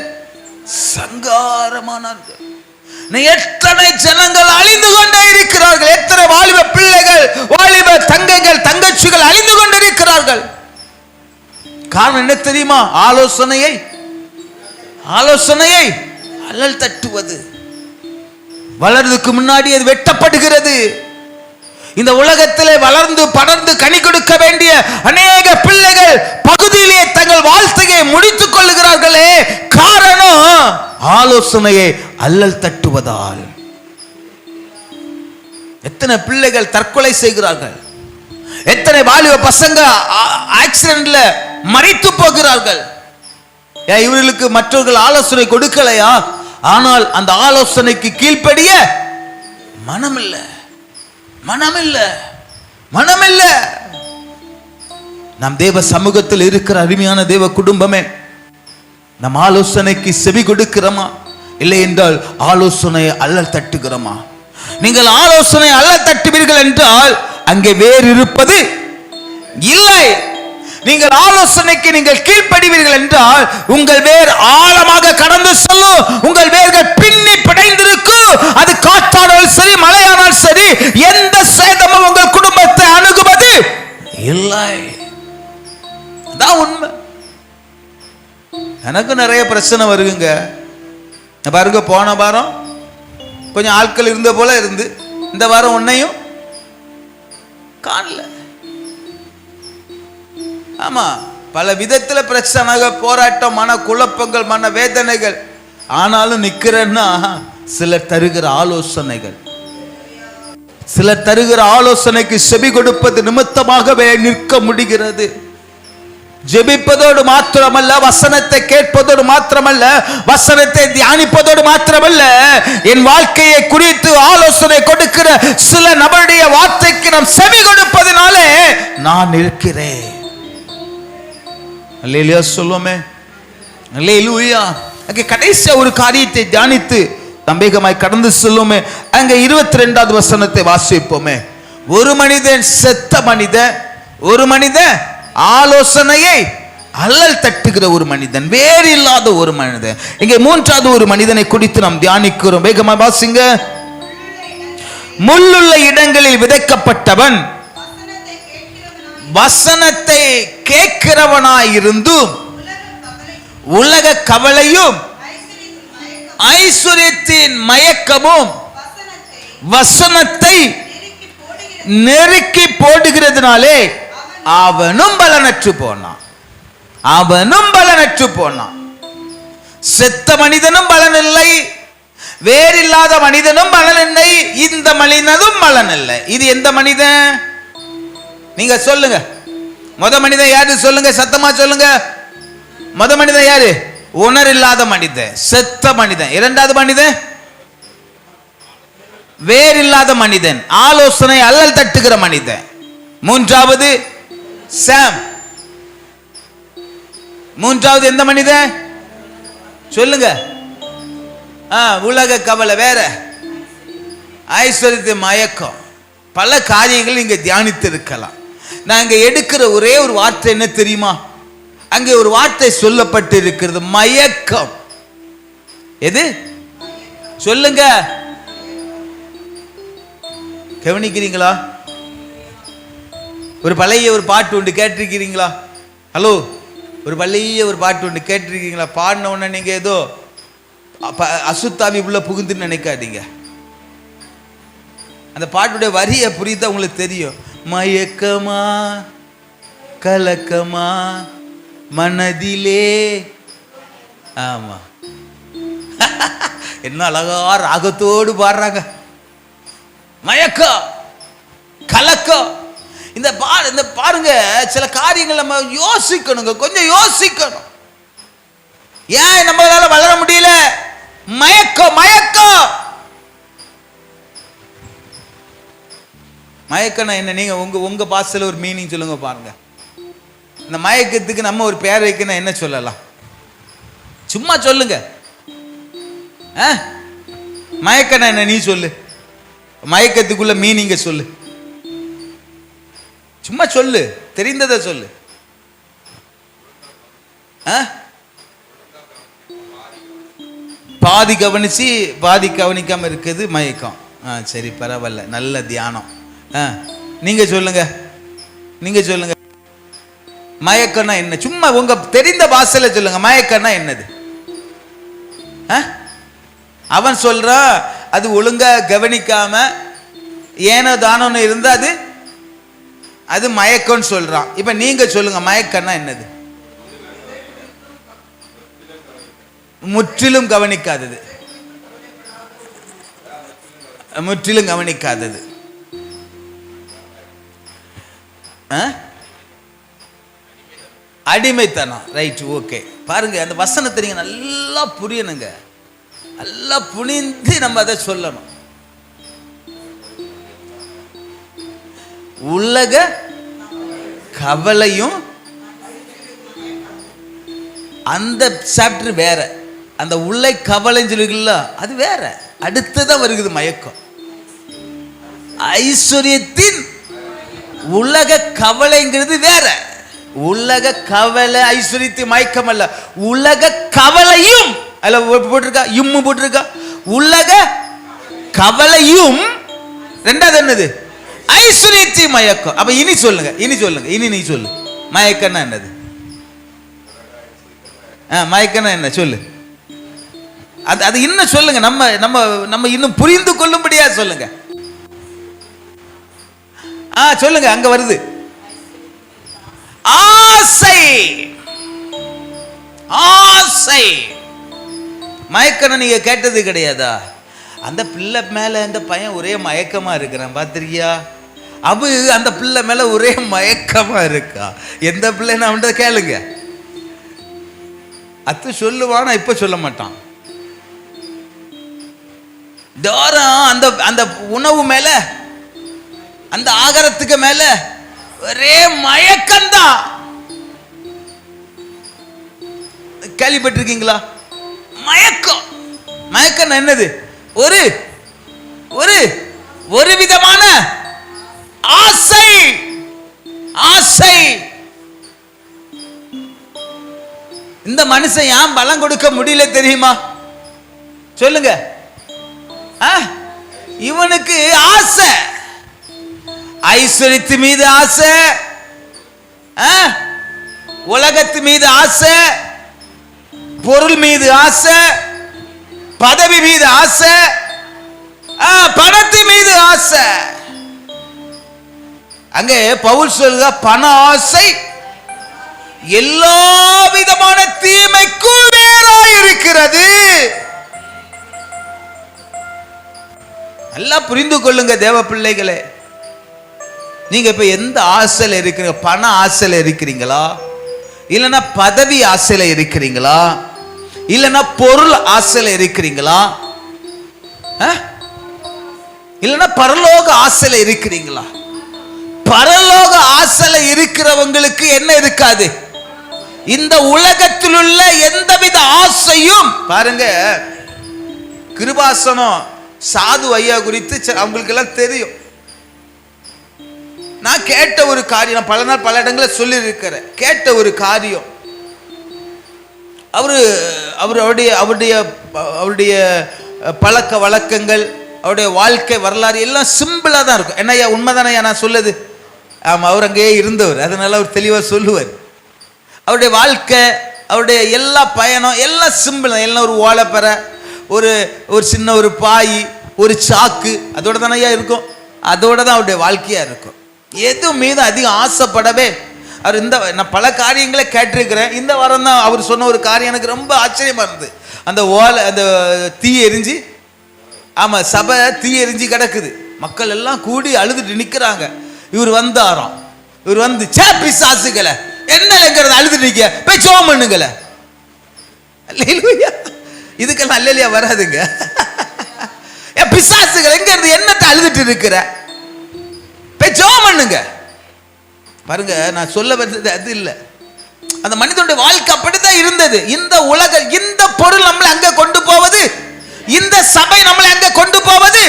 சங்காரமானார்கள். எத்தனை ஜனங்கள் அழிந்து கொண்டே இருக்கிறார்கள். எத்தனை வாலிப பிள்ளைகள், வாலிப தங்கைகள், தங்கச்சிகள் அழிந்து கொண்டிருக்கிறார்கள். காரணம் என்ன தெரியுமா? ஆலோசனையை அல்லல் தட்டுவது. வளர்றதுக்கு முன்னாடி அது வெட்டப்படுகிறது. இந்த உலகத்திலே வளர்ந்து படர்ந்து கனி கொடுக்க வேண்டிய அநேக பிள்ளைகள் பகுதியிலே தங்கள் வாழ்க்கையை முடித்துக் கொள்ளுகிறார்களே, காரணம் ஆலோசனையை அல்லல் தட்டுவதால். எத்தனை பிள்ளைகள் தற்கொலை செய்கிறார்கள், எத்தனை வாலிப பசங்க ஆக்சிடென்ட்ல மரித்து போகிறார்கள். இவர்களுக்கு மற்றவர்கள் ஆலோசனை கொடுக்கலையா? ஆனால் அந்த ஆலோசனைக்கு கீழ்ப்படிய மனமில்ல, மனமில்ல, மனமில்ல. நம் தேவ சமூகத்தில் இருக்கிற அருமையான தேவ குடும்பமே, நம் ஆலோசனைக்கு செவி கொடுக்கிறோமா? இல்லை என்றால் ஆலோசனையை அல்லல் தட்டுகிறோமா? நீங்கள் ஆலோசனை அல்லல் தட்டுவீர்கள் என்றால் அங்கே வேறு இருப்பது இல்லை. நீங்கள் ஆலோசனைக்கு நீங்கள் கீழ்ப்படிவீர்கள் என்றால் உங்கள் வேர் ஆழமாக கடந்து செல்லும், உங்கள் வேர்கள் பின்னி பிணைந்திருக்கும். அது காற்றானால் சரி, மழையானால் சரி, எந்த சேதமும் உங்கள் குடும்பத்தை அணுகுவது இல்லை. அதான் உண்மை. எனக்கு நிறைய பிரச்சனை வருங்க பாருங்க. போன வாரம் கொஞ்சம் ஆட்கள் இருந்த போல இருந்து, இந்த வாரம் ஒன்னையும் காணல. ஆமா, பல விதத்துல பிரச்சனை, போராட்டம், மன குழப்பங்கள், மன வேதனைகள். ஆனாலும் நிக்கிறேன்னா சிலர் தருகிற ஆலோசனைகள், சிலர் தருகிற ஆலோசனைக்கு செவி கொடுப்பது நிமித்தமாகவே நிற்க முடிகிறது. ஜெபிப்பதோடு மாத்திரமல்ல, வசனத்தை கேட்பதோடு மாத்திரமல்ல, வசனத்தை தியானிப்பதோடு மாத்திரமல்ல, என் வாழ்க்கையை குறித்து ஆலோசனை கொடுக்கிற சில நபருடைய வார்த்தைக்கு நாம் செவி கொடுப்பதனாலே நான் இருக்கிறேன். அல்லேலூயா சொல்லுமே, அல்லேலூயா. அங்கே கடைசியா ஒரு காரியத்தை தியானித்து நம்பிக்கையாய் கடந்து செல்லுமே. அங்கே 22வது வசனத்தை வாசிப்போமே. ஒரு மனிதன், செத்த மனிதன், ஒரு மனிதன் ஆலோசனையை அல்லல் தட்டுகிற ஒரு மனிதன், வேறு இல்லாத ஒரு மனிதன். இங்கே 3வது ஒரு மனிதனை குறித்து நாம் தியானிக்கிறோம். வேகமா வாசிங்க. முள்ளுள்ள இடங்களில் விதைக்கப்பட்டவன், வசனத்தை கேட்கிறவனாயிருந்தும் உலக கவலையும் ஐஸ்வர்யத்தின் மயக்கமும் வசனத்தை நெருக்கி போடுகிறதுனாலே அவனும் பலனற்று போனான், அவனும் பலனற்று போனான். செத்த மனிதனும் பலன் இல்லை, வேறில்லாத மனிதனும் பலன் இல்லை, இந்த மனிதனும் பலன் இல்லை. இது எந்த மனிதன்? நீங்க சொல்லுங்க. முத மனிதன் யாரு சொல்லுங்க, சத்தமா சொல்லுங்க. முத மனிதன் யாரு? உணர் இல்லாத மனிதன், செத்த மனிதன். 2வது மனிதன் வேறில்லாத மனிதன், ஆலோசனை அல்லல் தட்டுகிற மனிதன். 3வது சாம். 3வது எந்த மனிதன் சொல்லுங்க? உலக கவலை, வேற ஐஸ்வர்யத்தை மயக்கம். பல காரியங்கள் இங்க தியானித்து இருக்கலாம். நான் இங்க எடுக்கிற ஒரே ஒரு வார்த்தை என்ன தெரியுமா? அங்கே ஒரு வார்த்தை சொல்லப்பட்டு இருக்கிறது, மயக்கம். எது சொல்லுங்க, கவனிக்கிறீங்களா? ஒரு பழைய ஒரு பாட்டு ஒன்று கேட்டிருக்கிறீங்களா? ஹலோ, ஒரு பழைய ஒரு பாட்டு ஒன்று கேட்டிருக்கீங்களா? பாடின உடனே நீங்க ஏதோ அசுத்தாவி உள்ள புகுந்துன்னு நினைக்காதீங்க. அந்த பாட்டுடைய வரிய புரியுதா உங்களுக்கு தெரியும்? மயக்கமா கலக்கமா மனதிலே. ஆமா, என்ன அழகா ராகத்தோடு பாடுறாங்க. மயக்கம், கலக்கம். இந்த பாருங்க, சில காரியங்கள் நம்ம யோசிக்கணுங்க, கொஞ்சம் யோசிக்கணும். ஏன் நம்மளால வளர முடியல? மயக்கம், மயக்கம். மயக்கம்னா என்ன? நீங்க உங்க பாசல ஒரு மீனிங் சொல்லுங்க பாருங்க. இந்த மயக்கத்துக்கு நம்ம ஒரு பேர் வைக்கணும், என்ன சொல்லலாம்? சும்மா சொல்லுங்க. மயக்கம்னா என்ன? நீ சொல்லு. மயக்கத்துக்குள்ள மீனிங்க சொல்லு. சும்மா சொல்லு, தெரிந்ததை சொல்லு. பாதி கவனிச்சு பாதி கவனிக்காம இருக்குது மயக்கம். சரி, பரவாயில்ல, நல்ல தியானம். நீங்க சொல்லுங்க, நீங்க சொல்லுங்க. மயக்கம்னா என்ன? சும்மா உங்க தெரிந்த பாஷையில சொல்லுங்க. மயக்கம்னா என்னது? அவன் சொல்றான், அது ஒழுங்கா கவனிக்காம ஏனோ தானோன்னு இருந்தா அது மயக்கம்னு சொல்றான். இப்ப நீங்க சொல்லுங்க, மயக்கம்னா என்னது? முற்றிலும் கவனிக்காதது, முற்றிலும் கவனிக்காதது. அடிமைத்தனம். Right, okay. பாருங்க, அந்த வசனத்தை நீங்க நல்லா புரியணுங்க, நல்லா புனிந்து நம்ம அதை சொல்லணும். உலக கவலையும், அந்த சாப்டர் வேற. அந்த உள்ளை கவலைன்னு சொல்லுங்களா, அது வேற. அடுத்ததான் வருகிறது மயக்கம். ஐஸ்வர்யத்தின் உலக கவலைங்கிறது வேற. உலக கவலை ஐஸ்வர்யத்தின் மயக்கம் அல்ல, உலக கவலையும். அல்ல போட்டிருக்கா, இம்மு போட்டிருக்கா. உலக கவலையும் ரெண்டாவது என்னது? ஐஸ்வர்யத்தின் மயக்கம். அப்ப இனி சொல்லுங்க, இனி சொல்லுங்க, இனி நீ சொல்லு. மயக்கம்னா என்னது? மயக்கம்னா என்ன சொல்லு. அது அது இன்னும் சொல்லுங்க, நம்ம நம்ம நம்ம இன்னும் புரிந்து கொள்ளும்படியா சொல்லுங்க. சொல்லுங்க, அங்க வருது. ஆசை. ஆசை மயக்கம் நீங்க கேட்டது கிடையாதா? அந்த பிள்ளை மேல அந்த பையன் ஒரே மயக்கமா இருக்கிறான், பாத்திருக்கியா? அபு அந்த பிள்ளை மேல ஒரே மயக்கமா இருக்கா. எந்த பிள்ளைன்னு அவன்கிட்ட கேளுங்க, அத்து சொல்லுவானா, இப்ப சொல்ல மாட்டான். தோரம் அந்த அந்த உணவு மேல, அந்த ஆகாரத்துக்கு மேல ஒரே மயக்கம்தான். கேள்விப்பட்டிருக்கீங்களா? மயக்கம். மயக்கம் என்னது? ஒரு ஒரு ஒரு விதமான ஆசை. ஆசை. இந்த மனுஷன் ஏன் பலம் கொடுக்க முடியல தெரியுமா? சொல்லுங்க. இவனுக்கு ஆசை, ஐஸ்வர்யத்து மீது ஆசை, உலகத்து மீது ஆசை, பொருள் மீது ஆசை, பதவி மீது ஆசை, பணத்து மீது ஆசை. அங்கே பவுல் சொல்லுங்க, பண ஆசை எல்லா விதமான தீமைக்கும் வேறாய் இருக்கிறது. நல்லா புரிந்து கொள்ளுங்க தேவ பிள்ளைகளே. நீங்க இப்ப எந்த ஆசையில இருக்கிறீங்க? பண ஆசையில இருக்கிறீங்களா, இல்லைன்னா பதவி ஆசையில இருக்கிறீங்களா, இல்லைன்னா பொருள் ஆசையில இருக்கிறீங்களா, இல்லைன்னா பரலோக ஆசையில இருக்கிறீங்களா? பரலோக ஆசையில இருக்கிறவங்களுக்கு என்ன இருக்காது? இந்த உலகத்தில் உள்ள எந்தவித ஆசையும். பாருங்க, கிருபாசனம் சாது ஐயா குறித்து அவங்களுக்கு எல்லாம் தெரியும். நான் கேட்ட ஒரு காரியம், நான் பல நாள் பல இடங்களில் சொல்லி இருக்கிறேன். கேட்ட ஒரு காரியம், அவருடைய பழக்க வழக்கங்கள், அவருடைய வாழ்க்கை வரலாறு எல்லாம் சிம்பிளா தான் இருக்கும். என்னையா உண்மைதானே நான் சொல்லுது? ஆமா, அவர் அங்கேயே இருந்தவர், அதனால அவர் தெளிவாக சொல்லுவார். அவருடைய வாழ்க்கை, அவருடைய எல்லா பயணம் எல்லாம் சிம்பிள் தான். எல்லாம் ஒரு ஓலைப்பறை, ஒரு சின்ன ஒரு பாய், ஒரு சாக்கு, அதோட தானே இருக்கும். அதோட தான் அவருடைய வாழ்க்கையா இருக்கும். எது மீது அதிகம் ஆசைப்படவே அவர். நான் பல காரியங்களை கேட்டிருக்கிறேன். இந்த வாரம் தான் அவர் சொன்ன ஒரு காரியம் எனக்கு ரொம்ப ஆச்சரியமா இருந்தது. அந்த அந்த தீ எரிஞ்சு, ஆமா, சபை தீ எரிஞ்சு கிடக்குது, மக்கள் எல்லாம் கூடி அழுதுட்டு நிக்கிறாங்க. இவர் வந்தாராம். இவர் வந்து, பிசாசுகளை என்னங்கிறத அழுதுட்டு நிக்க, போய் ஜெபம் பண்ணுங்கள. இதுக்கெல்லாம் அல்லேலூயா வராதுங்க. பிசாசுகள் எங்க இருந்து என்னத்தை அழுதுட்டு இருக்கிற, போய் ஜெபம் பண்ணுங்க. பாருங்க, நான் சொல்ல வந்தது அது இல்லை. அந்த மனிதனுடைய வாழ்க்கை அப்படித்தான் இருந்தது. இந்த உலக, இந்த பொருள் நம்மளை அங்க கொண்டு போவது, இந்த சபை நம்மளை அங்க கொண்டு போவது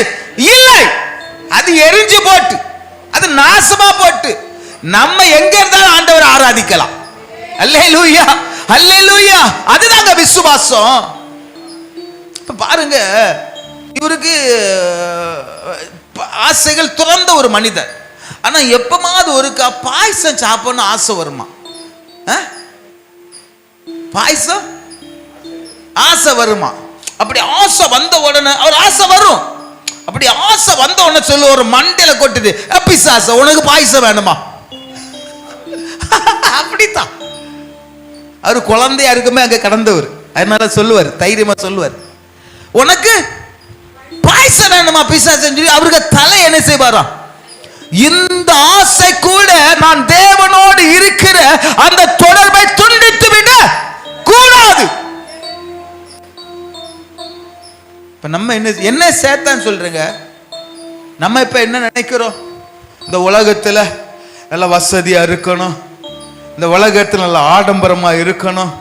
இல்லை. அது எரிஞ்சு போட்டு, அது நாசமா போட்டு, நம்ம எங்க இருந்தாலும் ஆண்டவரை ஆராதிக்கலாம். அல்லேலூயா, அல்லேலூயா. அதுதாங்க விசுவாசம். பாருங்க, இவருக்கு ஆசைகள் துறந்த ஒரு மனிதர். ஆனா எப்பமாவது ஒருக்கா பாயசம் சாப்பிடணும் ஆசை வருமா? பாயசம் ஆசை வருமா? அப்படி ஆசை வந்த உடனே, அவர் ஆசை வரும், அப்படி ஆசை வந்த உடனே சொல்லு, ஒரு மண்டையில கொட்டுது, பிசாசு உனக்கு பாயசம் வேணுமா? அப்படித்தான் அவர் குழந்தையா இருக்குமே அங்க கடந்தவர். அதனால சொல்லுவார், தைரியமா சொல்லுவார், உனக்கு பாய்சன் வேணுமா பிசாசு சொல்லி அவருக்கு தலை என்ன செய்வாராம், இந்த ஆசை கூட நான் தேவனோடு இருக்கிற அந்த தொடர்பை துண்டித்து விட கூடாது. இப்ப நம்ம என்ன சேத்தான் சொல்றீங்க, நம்ம இப்ப என்ன நினைக்கிறோம், இந்த உலகத்துல நல்ல வசதியா இருக்கணும், இந்த உலகத்துல நல்ல ஆடம்பரமா இருக்கணும்,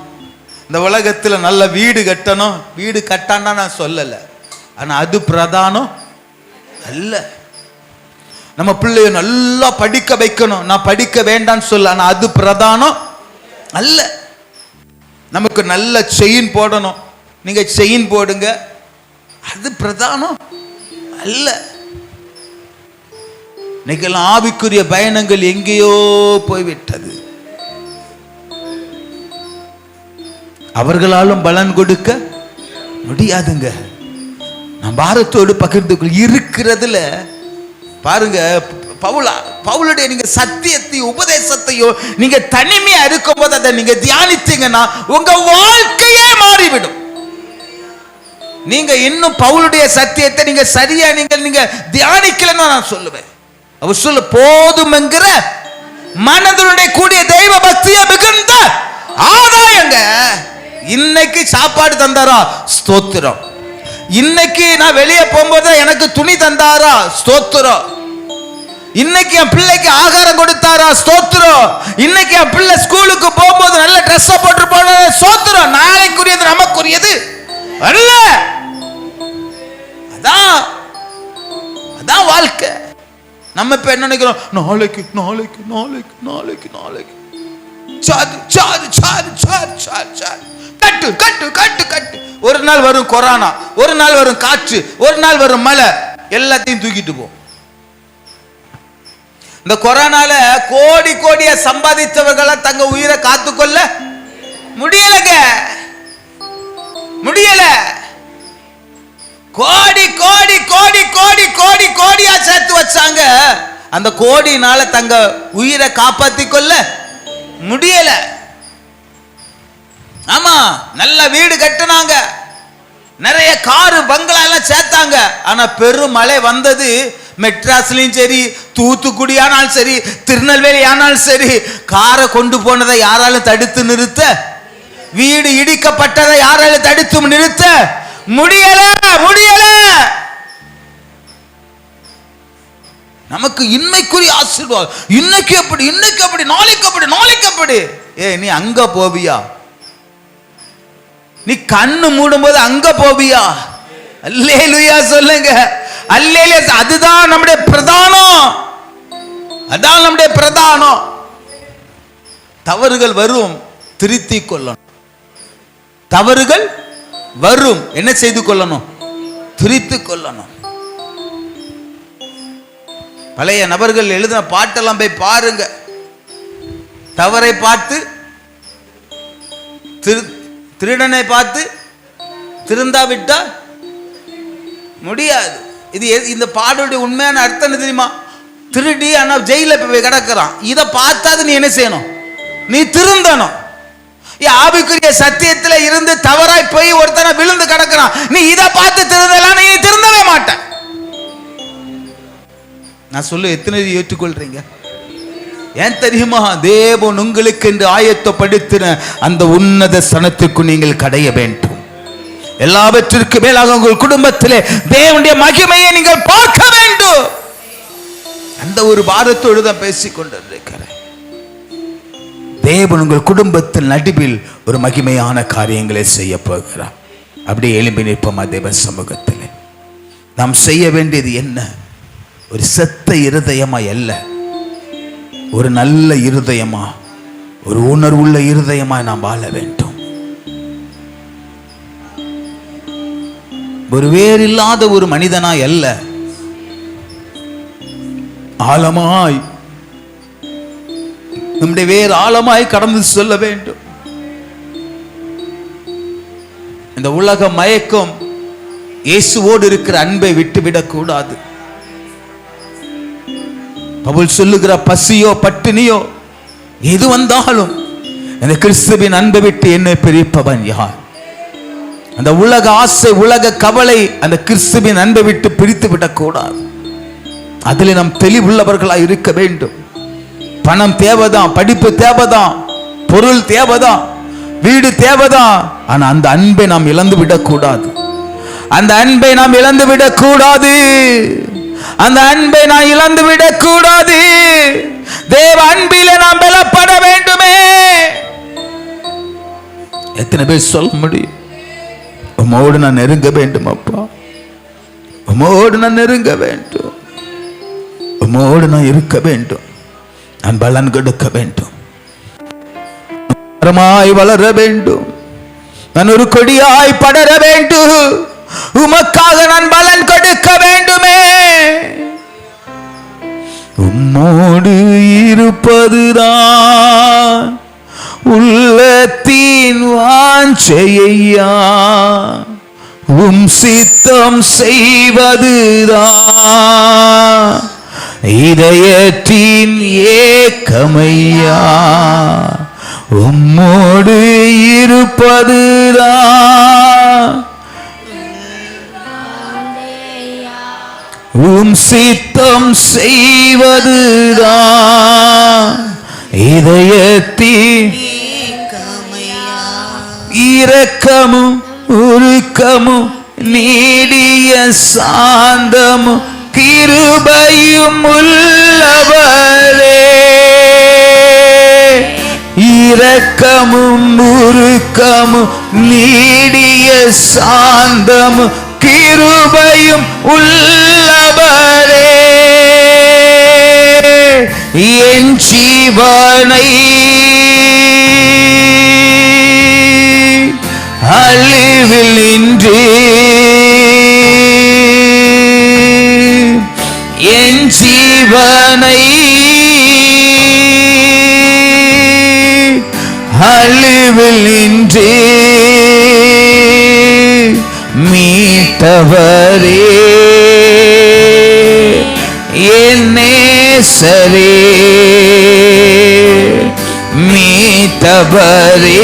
இந்த உலகத்துல நல்ல வீடு கட்டணும். வீடு கட்டான்னா நான் சொல்லல, ஆனா அது பிரதானம் அல்ல. நம்ம பிள்ளைய நல்லா படிக்க வைக்கணும், நான் படிக்க வேண்டான்னு சொல்ல, ஆனா அது பிரதானம் அல்ல. நமக்கு நல்ல செயின் போடணும், நீங்க செயின் போடுங்க, அது பிரதானம் அல்ல. இன்னைக்கெல்லாம் ஆவிக்குரிய பயணங்கள் எங்கேயோ போய்விட்டது. அவர்களாலும் பலன் கொடுக்க முடியாதுங்க. நான் பாரத்தோடு பகிர்ந்து இருக்கிறதுல பாருங்க, பவுலுடைய நீங்க சத்தியத்தையும் உபதேசத்தையும் நீங்க தனிமையா இருக்கும் போது அதை நீங்க தியானித்தீங்கன்னா உங்க வாழ்க்கையே மாறிவிடும். நீங்க இன்னும் பவுலுடைய சத்தியத்தை நீங்க சரியா நீங்க தியானிக்கலன்னு நான் சொல்லுவேன். அவர் சொல்ல போதும் என்கிற மனதனுடைய கூடிய தெய்வ பக்தியை மிகுந்த ஆதாயங்க. இன்னைக்கு சாப்பாடு தந்தாரா, ஸ்தோத்திரம். இன்னைக்கு நான் வெளியே போகும்போது எனக்கு துணி தந்தாரா, ஸ்தோத்திரம். இன்னைக்கு என் பிள்ளைக்கு ஆகாரம் கொடுத்தாரா, ஸ்தோத்திரம். இன்னைக்கு என் பிள்ளை ஸ்கூலுக்கு போகும்போது நல்ல ட்ரெஸ் போட்டு போன, ஸ்தோத்திரம். நாளைக்குரியது நமக்குரியது அல்ல. அதான் வாழ்க்கை. நம்ம இப்ப என்ன நினைக்கிறோம், நாளைக்கு நாளைக்கு நாளைக்கு நாளைக்கு நாளைக்கு charge charge charge charge charge charge கட்டு கட்டு கட்டு கட்டு. ஒரு நாள் வரும் கொரோனா, ஒரு நாள் வரும் காற்று, ஒரு நாள் வரும் மழை, எல்லாத்தையும் தூக்கிட்டு போ. இந்த கொரோனால கோடி கோடியா சம்பாதித்தவர்களை தங்க உயிரை காத்துக்கொள்ள முடியலங்க, முடியல. கோடி கோடி கோடி கோடி கோடி கோடியா சேர்த்து வச்சாங்க, அந்த கோடினால தங்க உயிரை காப்பாத்தி கொள்ள முடியல. ஆமா, நல்ல வீடு கட்டினாங்க, நிறைய காரு பங்களா எல்லாம் சேர்த்தாங்க. ஆனா பெரும் மழை வந்தது. மெட்ராஸ்லயும் சரி, தூத்துக்குடி ஆனாலும் சரி, திருநெல்வேலி ஆனாலும் சரி, காரை கொண்டு போனதை யாராலும் தடுத்து நிறுத்த, வீடு இடிக்கப்பட்டதை யாராலும் தடுத்து நிறுத்த முடியல முடியல. நமக்கு இன்னைக்குரிய ஆசீர்வாதம், இன்னைக்கு எப்படி இன்னைக்கு அப்படி நாளைக்கு அப்படி நாளைக்கு அப்படி. நீ அங்க போவியா, நீ கண்ணு மூடும் போது அங்க போவியா? அல்லேலூயா சொல்லுங்க, அல்லேலூயா. அதுதான் நம்முடைய பிரதானம், அதான் நம்முடைய பிரதானம். தவறுகள் வரும், திருத்திக் கொள்ளணும். தவறுகள் வரும், என்ன செய்து கொள்ளணும், திருத்திக் கொள்ளணும். பழைய நபர்கள் எழுதின பாட்டெல்லாம் போய் பாருங்க. தவறை பார்த்து, திருடனை பார்த்து திருந்தாவிட்டா முடியாது. இது இந்த பாடலுடைய உண்மையான அர்த்தம் என்ன தெரியுமா? திருடி ஆனா ஜெயில போய் கிடக்கிறான், இதை பார்த்தாது நீ என்ன செய்யணும், நீ திருந்தணும். ஆவிக்குரிய சத்தியத்துல இருந்து தவறாய் போய் ஒருத்தனை விழுந்து கிடக்கிறான், நீ இதை பார்த்து திருந்தலாம், நீ திருந்தவே மாட்ட. நான் சொல்ல எத்தனை ஏற்றுக்கொள்றீங்க? ஏன் தெரியுமா? தேவன் உங்களுக்கு என்று ஆயத்தப்படுத்தின அந்த உன்னத ஸ்தானத்துக்கு நீங்கள் கடைய வேண்டும். எல்லாவற்றிற்கு மேலாக உங்கள் குடும்பத்திலே தேவனுடைய மகிமையை நீங்கள் பார்க்க வேண்டும். அந்த ஒரு பாரத்தோடு தான் பேசிக் கொண்டிருக்கிறேன். தேவன் உங்கள் குடும்பத்தின் நடுவில் ஒரு மகிமையான காரியங்களை செய்ய போகிறார். அப்படியே எழும்பி நிற்போமா தேவ சமூகத்தில். நாம் செய்ய வேண்டியது என்ன? ஒரு செத்த இருதயமா அல்ல, ஒரு நல்ல இருதயமா, ஒரு உணர்வுள்ள இருதயமா நாம் வாழ வேண்டும். ஒரு வேறில்லாத ஒரு மனிதனாய் அல்ல, ஆழமாய் நம்முடைய வேறு ஆழமாய் கடந்து செல்ல வேண்டும். இந்த உலக மயக்கம் இயேசுவோடு இருக்கிற அன்பை விட்டுவிடக் கூடாது. பவுல் சொல்லுகிற பசியோ பட்டினியோ எது வந்தாலும் இந்த கிறிஸ்துவின் அன்பை விட்டு என்னை பிரிப்பவன் யார்? அந்த உலக ஆசை, உலக கவலை அந்த கிறிஸ்துவின் அன்பை விட்டு பிரித்து விடக்கூடாது. அதில் நாம் தெளிவுள்ளவர்களாக இருக்க வேண்டும். பணம் தேவைதான், படிப்பு தேவைதான், பொருள் தேவைதான், வீடு தேவைதான். ஆனா அந்த அன்பை நாம் இழந்து விடக்கூடாது. அந்த அன்பை நாம் இழந்து விடக்கூடாது. அந்த அன்பை நாம் இழந்து விடக்கூடாது. தேவ அன்பிலே நாம் பலப்பட வேண்டுமே. எத்தனை பேர் சொல்ல முடியும், உம்மோடு நான் நெருங்க வேண்டும் அப்பா, உம்மோடு நான் நெருங்க வேண்டும், உம்மோடு நான் இருக்க வேண்டும், நான் பலன் கொடுக்க வேண்டும், மரமாய் வளர வேண்டும், நான் ஒரு கொடியாய் படர வேண்டும், உமக்காக நான் பலன் கொடுக்க வேண்டுமே. உம்மோடு இருப்பதுதான் உள்ளத்தின் வாஞ்சையா, உம் சித்தம் செய்வதுதான் இதயத்தின் ஏக்கமையா. உம்மோடு இருப்பதுதான் உம் சித்தம் செய்வதுதான் இதயத்தின் இரக்கமும் உருக்கமும் நீடிய சாந்தமும் கிருபையும் உள்ளவரே. இரக்கமும் உருக்கமும் நீடிய சாந்தமும் கிருபையும் உள்ளவரே. என் ஜீவனை அழிவில் நின்று, என் ஜீவனை அழிவில் நின்று மீட்டவரே, என் நேசரே, மீட்டவரே,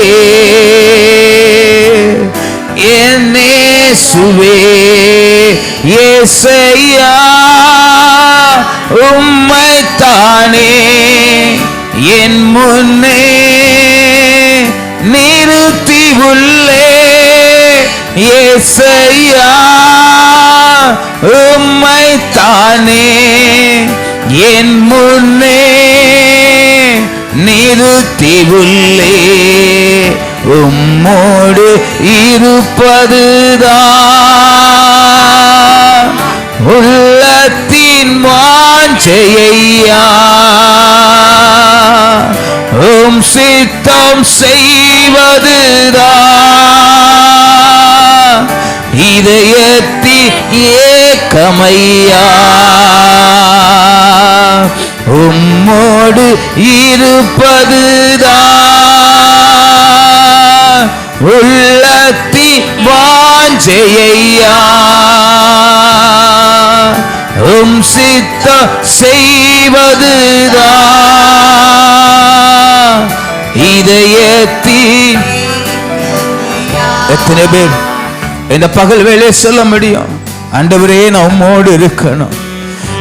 என் இயேசுவே. இயேசையா உம்மைத்தானே என் முன்னே நிறுத்தி உள்ளே. இயேசையா உம்மைத்தானே என் முன்னே நிறுத்தி உள்ளே. உம்மோடு இருப்பதுதான் உள்ளத்தின் வாஞ்சையா, உம் சித்தம் செய்வதுதான் இதயத்தின் ஏக்கமையா. உம்மோடு இருப்பதுதான் உள்ளத்தின் வாஞ்சையா, உம் சித்தம் செய்வதுதான் இதயத்தின். எத்தனை பேர் இந்த பகல் வேலை சொல்ல முடியும், ஆண்டவரே நான் உம்மோடு இருக்கணும்,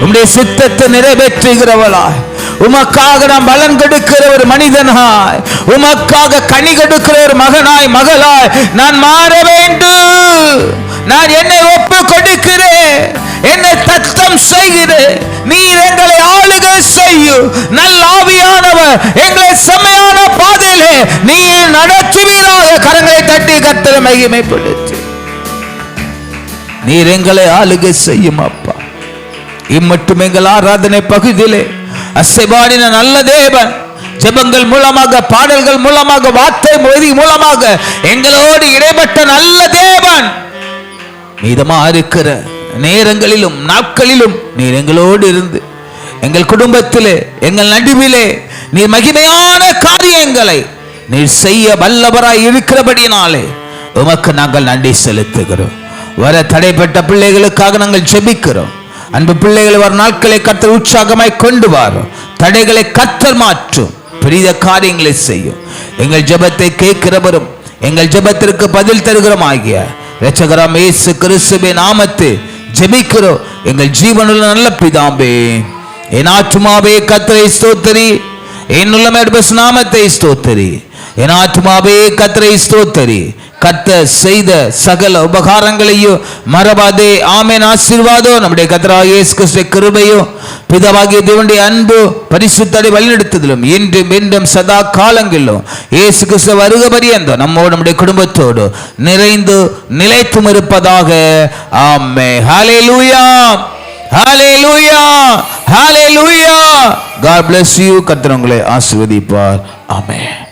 உம்முடைய சித்தத்தை நிறைவேற்றுகிறவளாய், உமக்காக நான் பலன் கொடுக்கிற ஒரு மனிதனாய், உமக்காக கனி கொடுக்கிற ஒரு மகனாய் மகளாய் நான் மாற வேண்டும். நான் என்னை ஒப்பு கொடுக்கிறேன், என்னை தத்தம் செய்கிறேன். நீர் எங்களை ஆளுகை செய்யும் நல்ல ஆவியானவர், எங்களை செம்மையான பாதையிலே நீர் நடத்துவீராக. கரங்களை தட்டி கர்த்தரை மகிமைப்படுத்து. நீர் எங்களை ஆளுகை செய்யும் அப்பா. இம்மட்டும் எங்கள் ஆராதனை பகுதியிலே அசைவாடின நல்ல தேவன், ஜெபங்கள் மூலமாக, பாடல்கள் மூலமாக, வார்த்தை மொழி மூலமாக எங்களோடு இடைப்பட்ட நல்ல தேவன், மீதமா இருக்கிற நேரங்களிலும் நாட்களிலும் நீர் எங்களோடு இருந்து எங்கள் குடும்பத்திலே எங்கள் நடுவிலே நீர் மகிமையான காரியங்களை நீர் செய்ய வல்லவராய் இருக்கிறபடியினாலே உமக்கு நாங்கள் நன்றி செலுத்துகிறோம். வர தடைப்பட்ட பிள்ளைகளுக்காக நாங்கள் ஜெபிக்கிறோம். அன்பு பிள்ளைகளை வர நாட்களை கர்த்தர் உற்சாகமாய் கொண்டு வரும், தடைகளை கர்த்தர் மாற்றும், பெரிய காரியங்களை செய்யும். எங்கள் ஜெபத்தை கேட்கிறவரும் எங்கள் ஜெபத்திற்கு பதில் தருகிறோமாகிய இரட்சகராம் இயேசு கிறிஸ்துவின் நாமத்தை ஜெபிக்கிறோம் எங்கள் ஜீவனுள்ள நல்ல பிதாவே. என் ஆத்துமாவே கர்த்தரை ஸ்தோத்திரி, என் உள்ளமே நாமத்தை ஸ்தோத்திரி. என் ஆத்துமாவே கர்த்தரை ஸ்தோத்திரி. கர்த்தர் செய்த சகல உபகாரங்களையும் மறவாதே. ஆமென். ஆசீர்வாதம் நம்முடைய கர்த்தராகிய இயேசு கிறிஸ்துவின் கிருபையும் பிதாவாகிய தேவனுடைய அன்பு பரிசுத்த வழிநடத்துதலும் இன்றும் என்றும் சதா காலங்களிலும் இயேசு கிறிஸ்து வருக பரியந்தம் நம்மோடு நம்முடைய குடும்பத்தோடு நிறைந்து நிலைத்தும் இருப்பதாக. ஆமென். ஹல்லேலூயா, ஹல்லேலூயா, ஹல்லேலூயா. God bless you. கர்த்தர் உங்களை ஆசீர்வதிப்பார். ஆமென்.